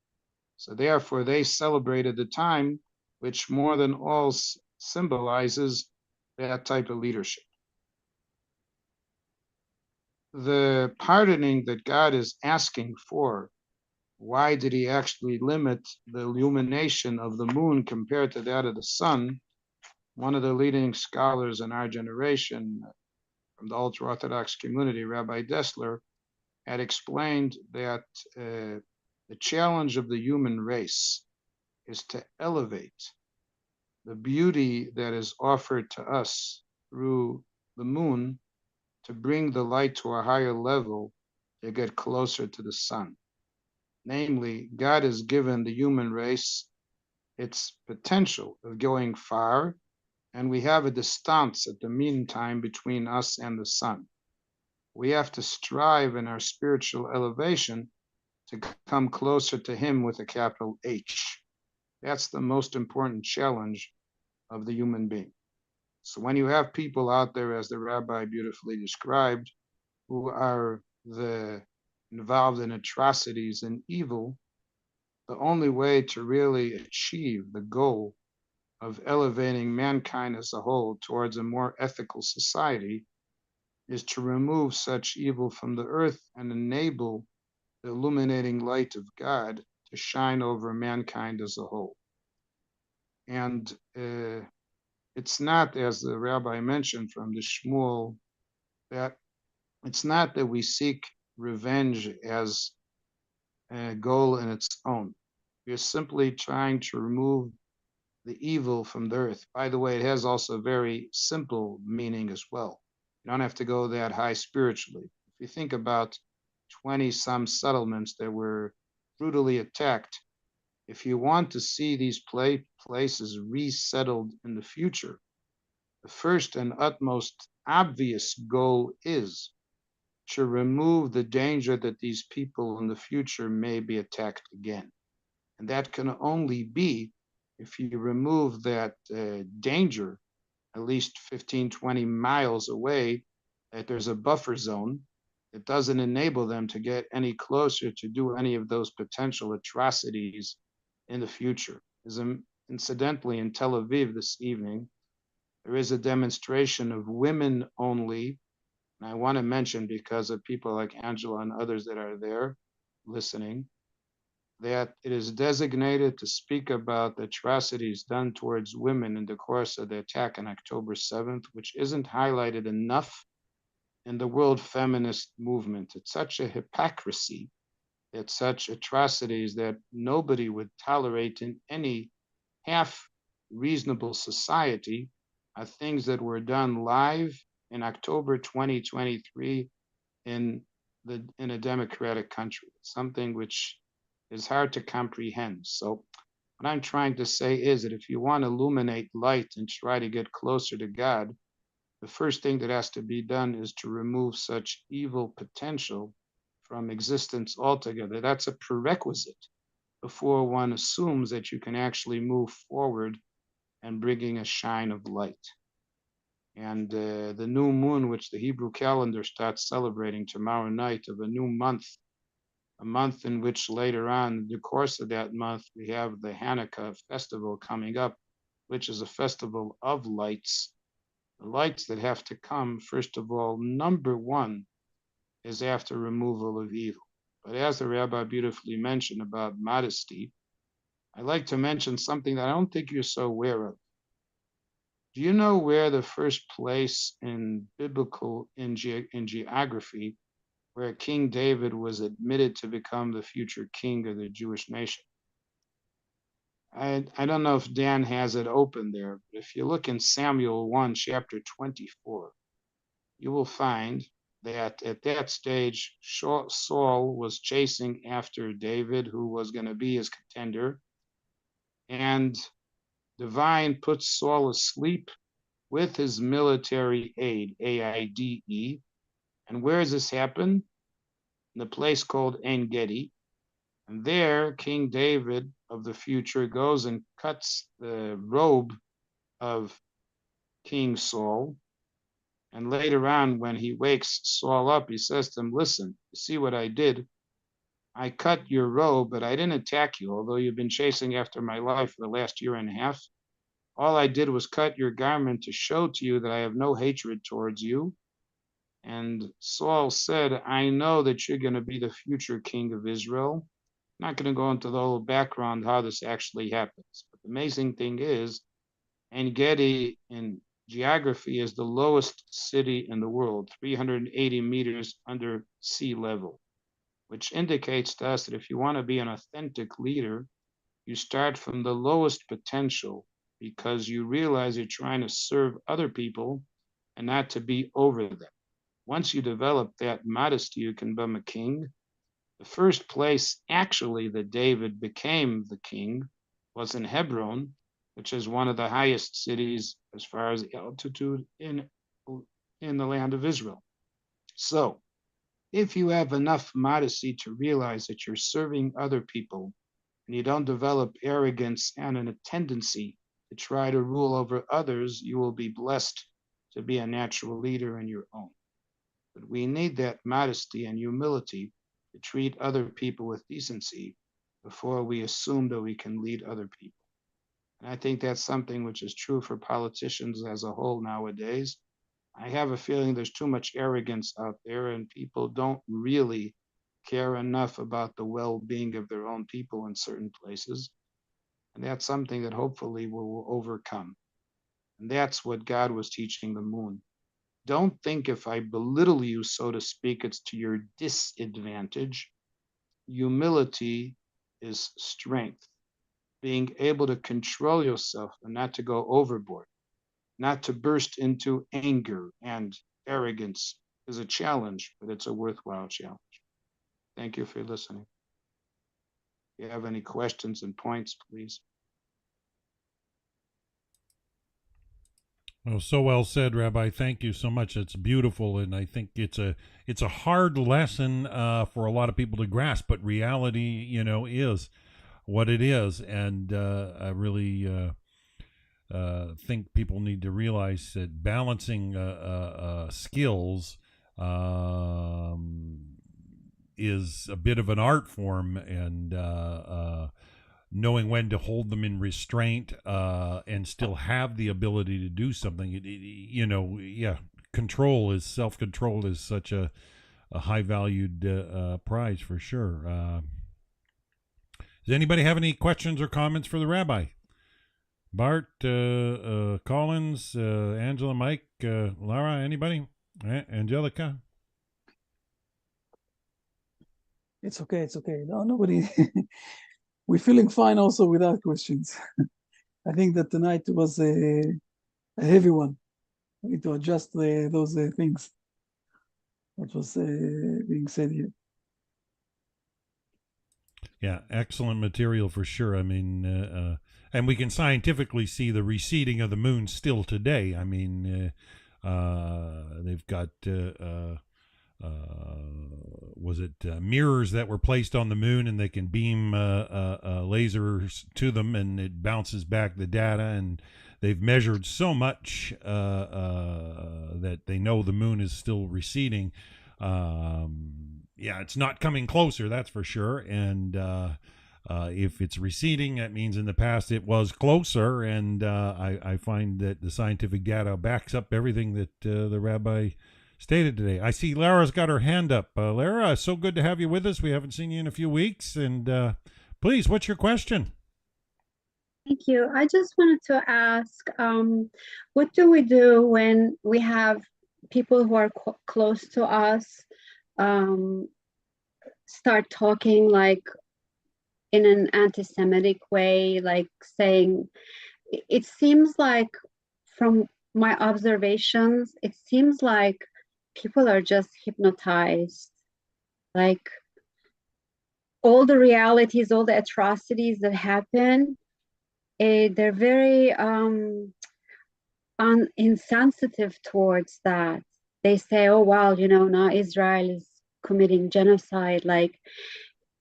So therefore, they celebrated the time which more than all symbolizes that type of leadership. The pardoning that God is asking for, why did he actually limit the illumination of the moon compared to that of the sun? One of the leading scholars in our generation from the ultra-Orthodox community, Rabbi Dessler, had explained that the challenge of the human race is to elevate the beauty that is offered to us through the moon, to bring the light to a higher level, to get closer to the sun. Namely, God has given the human race its potential of going far, and we have a distance at the meantime between us and the sun. We have to strive in our spiritual elevation to come closer to him with a capital H. That's the most important challenge of the human being. So when you have people out there, as the rabbi beautifully described, who are involved in atrocities and evil, the only way to really achieve the goal of elevating mankind as a whole towards a more ethical society is to remove such evil from the earth and enable the illuminating light of God to shine over mankind as a whole. And it's not, as the rabbi mentioned from the Shmuel, that it's not that we seek revenge as a goal in its own. We're simply trying to remove the evil from the earth. By the way, it has also a very simple meaning as well. You don't have to go that high spiritually. If you think about 20 some settlements that were brutally attacked, if you want to see these places resettled in the future, the first and utmost obvious goal is to remove the danger that these people in the future may be attacked again. And that can only be if you remove that danger, at least 15, 20 miles away, that there's a buffer zone that doesn't enable them to get any closer to do any of those potential atrocities in the future. As incidentally, in Tel Aviv this evening, there is a demonstration of women only. And I want to mention, because of people like Angela and others that are there listening, that it is designated to speak about the atrocities done towards women in the course of the attack on October 7th, which isn't highlighted enough in the world feminist movement. It's such a hypocrisy that such atrocities that nobody would tolerate in any half reasonable society are things that were done live in October 2023 in a democratic country. Something which is hard to comprehend. So what I'm trying to say is that if you want to illuminate light and try to get closer to God, the first thing that has to be done is to remove such evil potential from existence altogether. That's a prerequisite before one assumes that you can actually move forward and bringing a shine of light. And the new moon, which the Hebrew calendar starts celebrating tomorrow night, of a new month, a month in which later on, in the course of that month, we have the Hanukkah festival coming up, which is a festival of lights. The lights that have to come, first of all, number one, is after removal of evil. But as the rabbi beautifully mentioned about modesty, I'd like to mention something that I don't think you're so aware of. Do you know where the first place in geography where King David was admitted to become the future king of the Jewish nation? I don't know if Dan has it open there, but if you look in Samuel 1, chapter 24, you will find that at that stage, Saul was chasing after David, who was going to be his contender, and Divine puts Saul asleep with his military aid, AIDE. And where does this happen? In a place called En Gedi. And there, King David of the future goes and cuts the robe of King Saul. And later on, when he wakes Saul up, he says to him, listen, you see what I did? I cut your robe, but I didn't attack you, although you've been chasing after my life for the last year and a half. All I did was cut your garment to show to you that I have no hatred towards you. And Saul said, I know that you're going to be the future king of Israel. I'm not going to go into the whole background how this actually happens. But the amazing thing is, En Gedi in geography is the lowest city in the world, 380 meters under sea level, which indicates to us that if you want to be an authentic leader, you start from the lowest potential, because you realize you're trying to serve other people and not to be over them. Once you develop that modesty, you can become a king. The first place actually that David became the king was in Hebron, which is one of the highest cities as far as altitude in the land of Israel. So if you have enough modesty to realize that you're serving other people and you don't develop arrogance and a tendency to try to rule over others, you will be blessed to be a natural leader in your own. But we need that modesty and humility to treat other people with decency before we assume that we can lead other people. And I think that's something which is true for politicians as a whole nowadays. I have a feeling there's too much arrogance out there, and people don't really care enough about the well-being of their own people in certain places. And that's something that hopefully we'll overcome. And that's what God was teaching the moon. Don't think if I belittle you, so to speak, it's to your disadvantage. Humility is strength, being able to control yourself and not to go overboard, not to burst into anger and arrogance is a challenge, but it's a worthwhile challenge. Thank you for listening. If you have any questions and points, please. Oh, so well said, Rabbi. Thank you so much. It's beautiful, and I think it's a hard lesson for a lot of people to grasp. But reality, is what it is, and I really think people need to realize that balancing skills is a bit of an art form, and knowing when to hold them in restraint and still have the ability to do something. Self-control is such a high valued prize for sure. Does anybody have any questions or comments for the rabbi? Bart, Collins, Angela, Mike, Lara, anybody? Angelica? It's okay. It's okay. No, nobody. We're feeling fine also without questions. I think that tonight was a heavy one. We need to adjust those things that was being said here. Yeah, excellent material for sure. I mean, and we can scientifically see the receding of the moon still today. I mean, they've got mirrors that were placed on the moon, and they can beam lasers to them, and it bounces back the data. And they've measured so much that they know the moon is still receding. Yeah, it's not coming closer, that's for sure. And if it's receding, that means in the past it was closer. And I find that the scientific data backs up everything that the rabbi stated today. I see Lara's got her hand up. Lara, it's so good to have you with us. We haven't seen you in a few weeks. And please, what's your question? Thank you. I just wanted to ask, what do we do when we have people who are close to us start talking like in an anti-Semitic way, like saying, it seems like from my observations, it seems like people are just hypnotized, like all the realities, all the atrocities that happen, they're very insensitive towards that. They say, oh, wow, now Israel is committing genocide. Like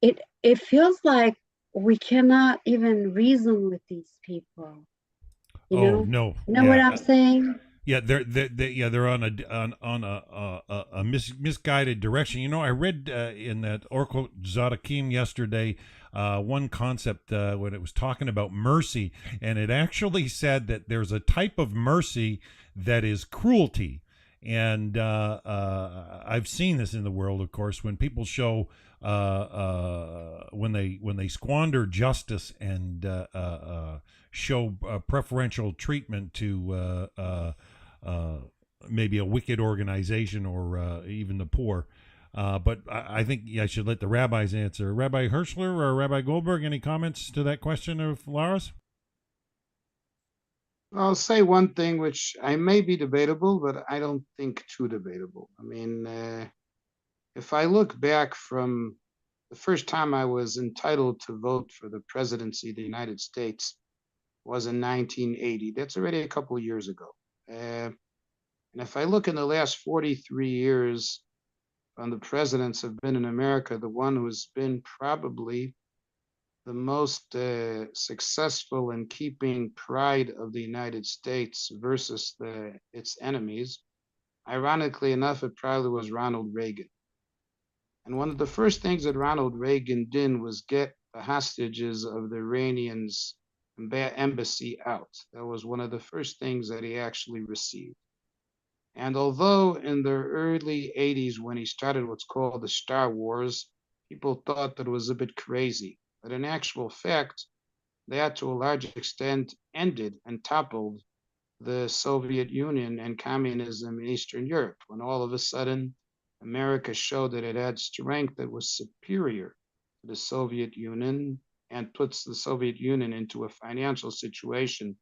it feels like we cannot even reason with these people. No. You know what I'm saying? Yeah, they're on a misguided direction. I read in that Orkut Zadakim yesterday one concept when it was talking about mercy, and it actually said that there's a type of mercy that is cruelty. And I've seen this in the world, of course, when people show when they squander justice and show preferential treatment to maybe a wicked organization or even the poor. But I think I should let the rabbis answer. Rabbi Hirschler or Rabbi Goldberg, any comments to that question of Lara's? I'll say one thing which I may be debatable, but I don't think too debatable. I mean, if I look back from the first time I was entitled to vote for the presidency of the United States was in 1980. That's already a couple of years ago. And if I look in the last 43 years when the presidents have been in America, the one who's been probably the most successful in keeping pride of the United States versus its enemies, ironically enough, it probably was Ronald Reagan. And one of the first things that Ronald Reagan did was get the hostages of the Iranians embassy out. That was one of the first things that he actually received. And although in the early 80s, when he started what's called the Star Wars, people thought that it was a bit crazy. But in actual fact, that to a large extent ended and toppled the Soviet Union and communism in Eastern Europe, when all of a sudden America showed that it had strength that was superior to the Soviet Union and puts the Soviet Union into a financial situation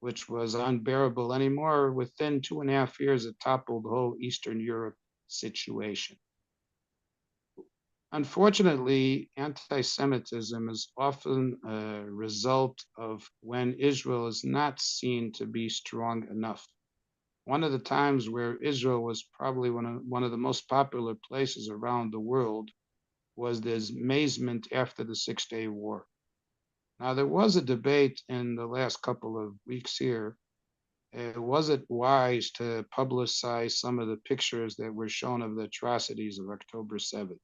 which was unbearable anymore. Within 2.5 years, it toppled the whole Eastern Europe situation. Unfortunately, anti-Semitism is often a result of when Israel is not seen to be strong enough. One of the times where Israel was probably one of the most popular places around the world was this amazement after the Six-Day War. Now, there was a debate in the last couple of weeks here. Was it wise to publicize some of the pictures that were shown of the atrocities of October 7th?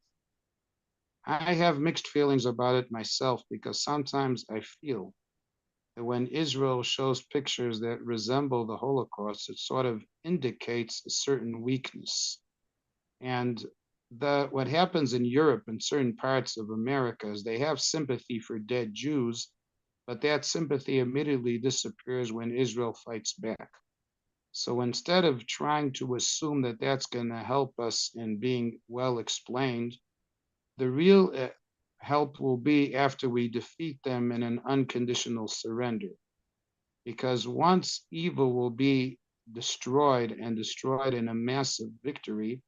I have mixed feelings about it myself, because sometimes I feel that when Israel shows pictures that resemble the Holocaust, it sort of indicates a certain weakness. And what happens in Europe and certain parts of America is they have sympathy for dead Jews, but that sympathy immediately disappears when Israel fights back. So instead of trying to assume that that's going to help us in being well explained, the real help will be after we defeat them in an unconditional surrender. Because once evil will be destroyed, and destroyed in a massive victory,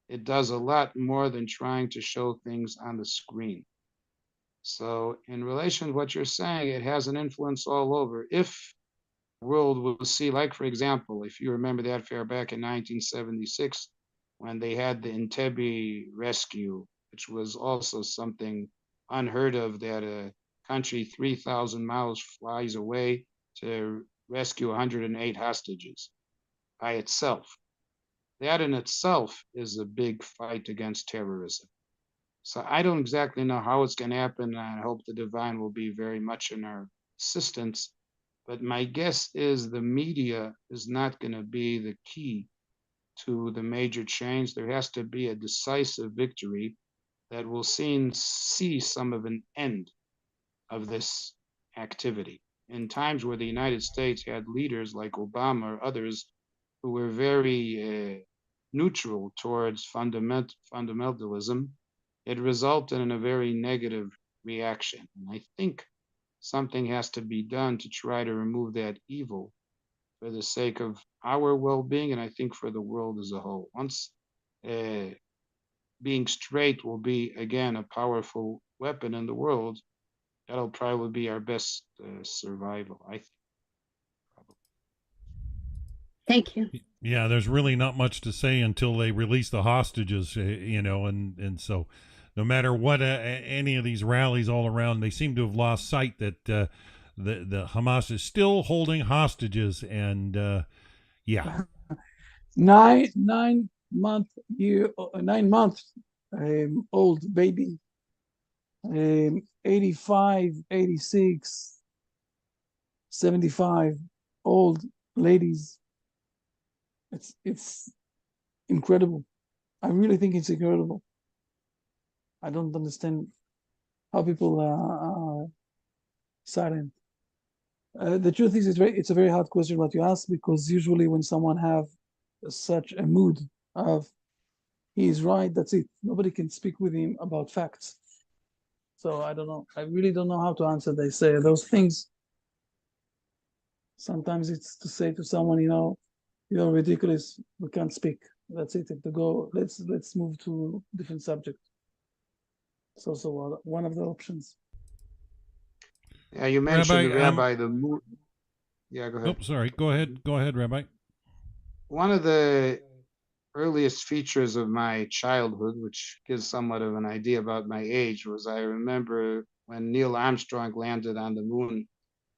it does a lot more than trying to show things on the screen. So in relation to what you're saying, it has an influence all over. If the world will see, like, for example, if you remember that fair back in 1976, when they had the Entebbe rescue, which was also something unheard of, that a country 3,000 miles flies away to rescue 108 hostages by itself. That in itself is a big fight against terrorism. So I don't exactly know how it's going to happen. I hope the divine will be very much in our assistance. But my guess is the media is not going to be the key to the major change. There has to be a decisive victory that will see some of an end of this activity. In times where the United States had leaders like Obama or others who were very neutral towards fundamentalism, it resulted in a very negative reaction. And I think something has to be done to try to remove that evil for the sake of our well-being, and I think for the world as a whole. Once being straight will be, again, a powerful weapon in the world, that'll probably be our best survival, I think. Thank you. Yeah, there's really not much to say until they release the hostages, and so no matter what any of these rallies all around, they seem to have lost sight that the Hamas is still holding hostages, and yeah. 9 month old baby, 85, 86, 75 old ladies. It's incredible. I really think it's incredible. I don't understand how people are silent. The truth is, it's a very hard question what you ask, because usually when someone have such a mood of he is right, that's it. Nobody can speak with him about facts. So I don't know. I really don't know how to answer. They say those things. Sometimes it's to say to someone, you're ridiculous. We can't speak. That's it. Let's move to different subject. It's also one of the options. Yeah, you mentioned Rabbi, the mood. Yeah, go ahead. Oh, sorry. Go ahead, Rabbi. One of the earliest features of my childhood, which gives somewhat of an idea about my age, was I remember when Neil Armstrong landed on the moon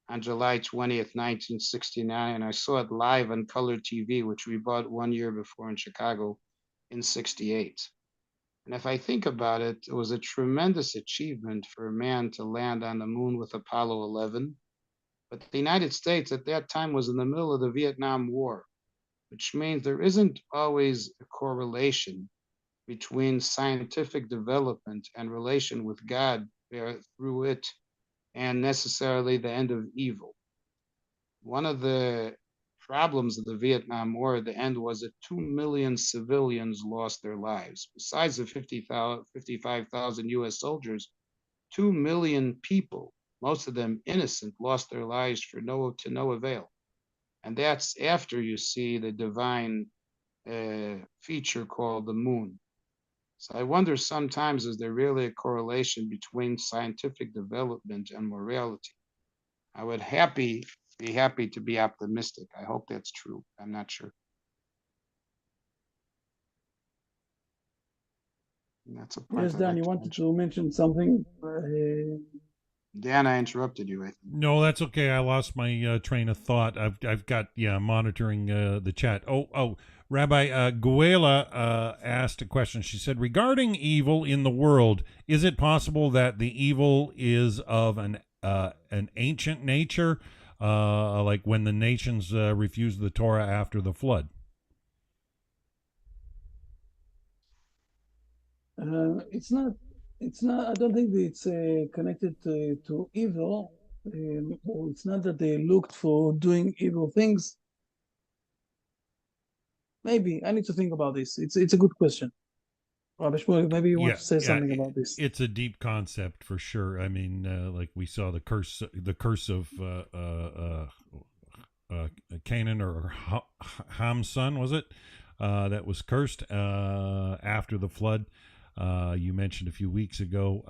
on July 20th, 1969, and I saw it live on color TV, which we bought 1 year before in Chicago in 68. And if I think about it, it was a tremendous achievement for a man to land on the moon with Apollo 11. But the United States at that time was in the middle of the Vietnam War. which means there isn't always a correlation between scientific development and relation with God through it and necessarily the end of evil. One of the problems of the Vietnam War at the end was that 2 million civilians lost their lives. Besides the 55,000 US soldiers, 2 million people, most of them innocent, lost their lives to no avail. And that's after you see the divine feature called the moon. So I wonder sometimes, is there really a correlation between scientific development and morality? I would be happy to be optimistic. I hope that's true. I'm not sure. And that's a part Yes, I'd Dan, like you to wanted mention. to mention something. Dan, I interrupted you, I think. No, that's okay. I lost my train of thought. I've got monitoring the chat. Rabbi Guela asked a question. She said, regarding evil in the world, is it possible that the evil is of an ancient nature, like when the nations refused the Torah after the flood? It's not. I don't think that it's connected to evil. Or it's not that they looked for doing evil things. Maybe I need to think about this. It's a good question. Rabbi Shmuel, maybe you want to say something about this. It's a deep concept for sure. I mean, like we saw the curse of Canaan or Ham's son, was it? That was cursed after the flood. You mentioned a few weeks ago.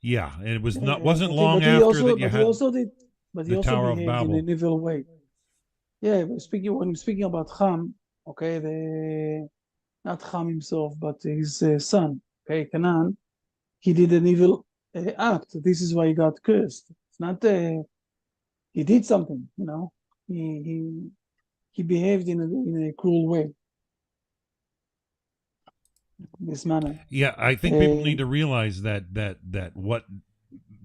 It was wasn't long after that you had he also did, but he the also Tower of behaved in Babel. an evil way. Yeah, when we're speaking about Ham, okay, not Ham himself, but his son, okay, Canaan, he did an evil act. This is why he got cursed. It's not he did something, you know. He behaved in a cruel way. This manner. Yeah, I think people need to realize that what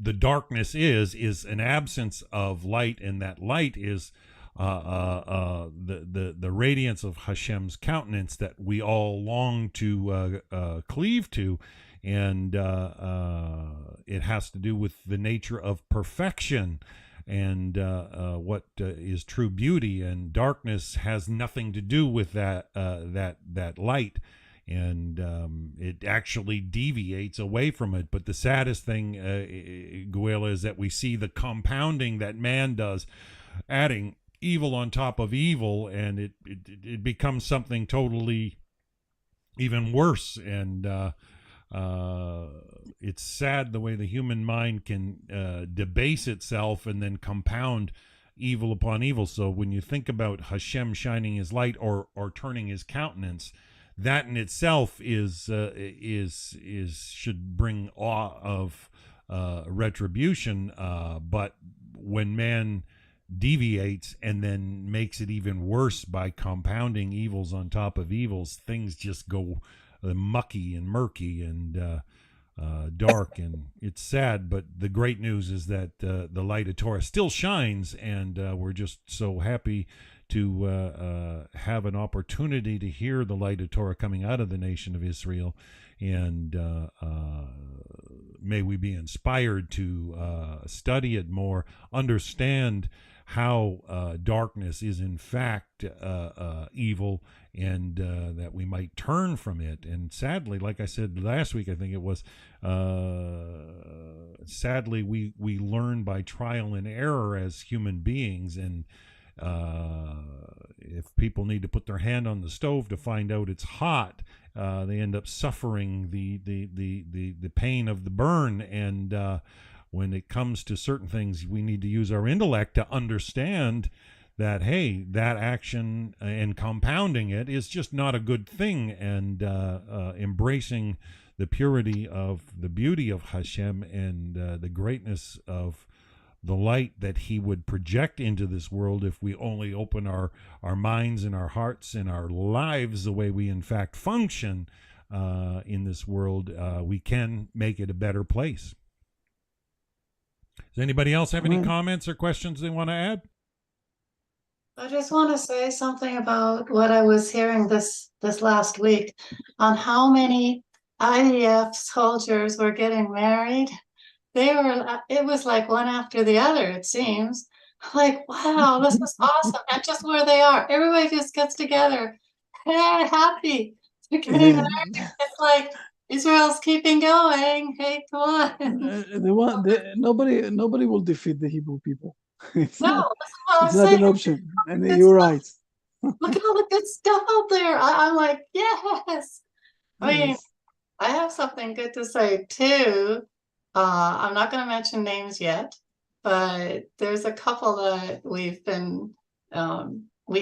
the darkness is an absence of light, and that light is the radiance of Hashem's countenance that we all long to cleave to, and it has to do with the nature of perfection and what is true beauty, and darkness has nothing to do with that light. And it actually deviates away from it. But the saddest thing, Guela, is that we see the compounding that man does, adding evil on top of evil, and it becomes something totally even worse. And it's sad the way the human mind can debase itself and then compound evil upon evil. So when you think about Hashem shining his light or turning his countenance, that in itself should bring awe of retribution. But when man deviates and then makes it even worse by compounding evils on top of evils, things just go mucky and murky and dark, and it's sad. But the great news is that the light of Torah still shines, and we're just so happy to have an opportunity to hear the light of Torah coming out of the nation of Israel, and may we be inspired to study it more, understand how darkness is in fact evil, and that we might turn from it. And sadly, like I said last week, I think it was, sadly we learn by trial and error as human beings, and if people need to put their hand on the stove to find out it's hot, they end up suffering the pain of the burn. And when it comes to certain things, we need to use our intellect to understand that, hey, that action and compounding it is just not a good thing, and embracing the purity of the beauty of Hashem and the greatness of the light that he would project into this world if we only open our minds and our hearts and our lives the way we in fact function in this world, we can make it a better place. Does anybody else have any comments or questions they want to add? I just want to say something about what I was hearing this last week on how many IDF soldiers were getting married. It was like one after the other, it seems. Like, wow, this is awesome. And just where they are, everybody just gets together. Hey, happy. They're getting Yeah. married. It's like Israel's keeping going. Hey, come on. Nobody will defeat the Hebrew people. It's No, not, that's what I'm it's not saying. an option. And It's you're right. Look at all the good stuff out there. I'm like, yes. I mean, Yes. I have something good to say too. I'm not going to mention names yet, but there's a couple that we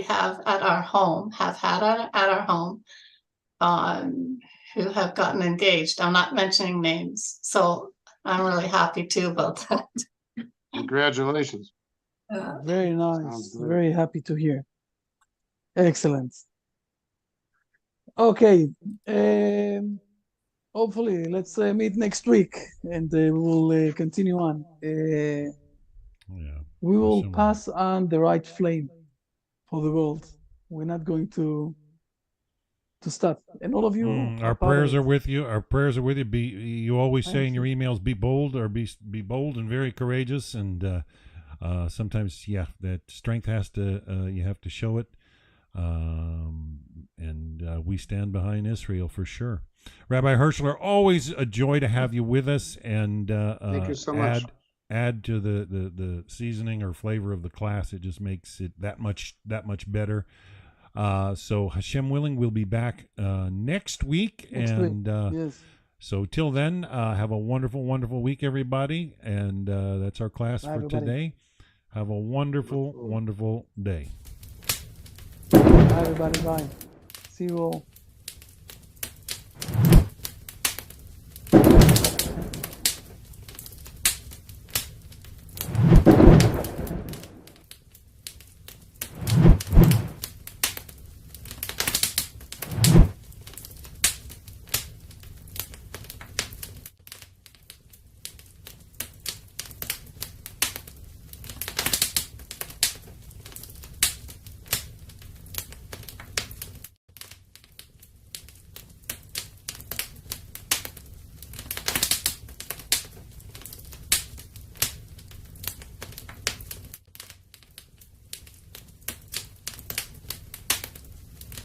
have at our home, have had at our home, who have gotten engaged. I'm not mentioning names, so I'm really happy too about that. Congratulations. Very nice. Sounds good. Very happy to hear. Excellent. Okay. Hopefully, let's meet next week and we'll continue on. Yeah. We will Similar. pass on the right flame for the world. We're not going to stop. And all of you, Our part of prayers it. are with you. Our prayers are with you. You always say Thank in your you. emails, be bold or be bold and very courageous. And sometimes, yeah, that strength has to you have to show it. And we stand behind Israel for sure. Rabbi Herschler, always a joy to have you with us, and Thank you so much. add to the seasoning or flavor of the class. It just makes it that much better. So Hashem willing, we'll be back next week. Next and week. Yes. So till then, have a wonderful, wonderful week, everybody. And that's our class Bye, for everybody. today. Have a wonderful, wonderful day. Bye, everybody. Bye. See you all.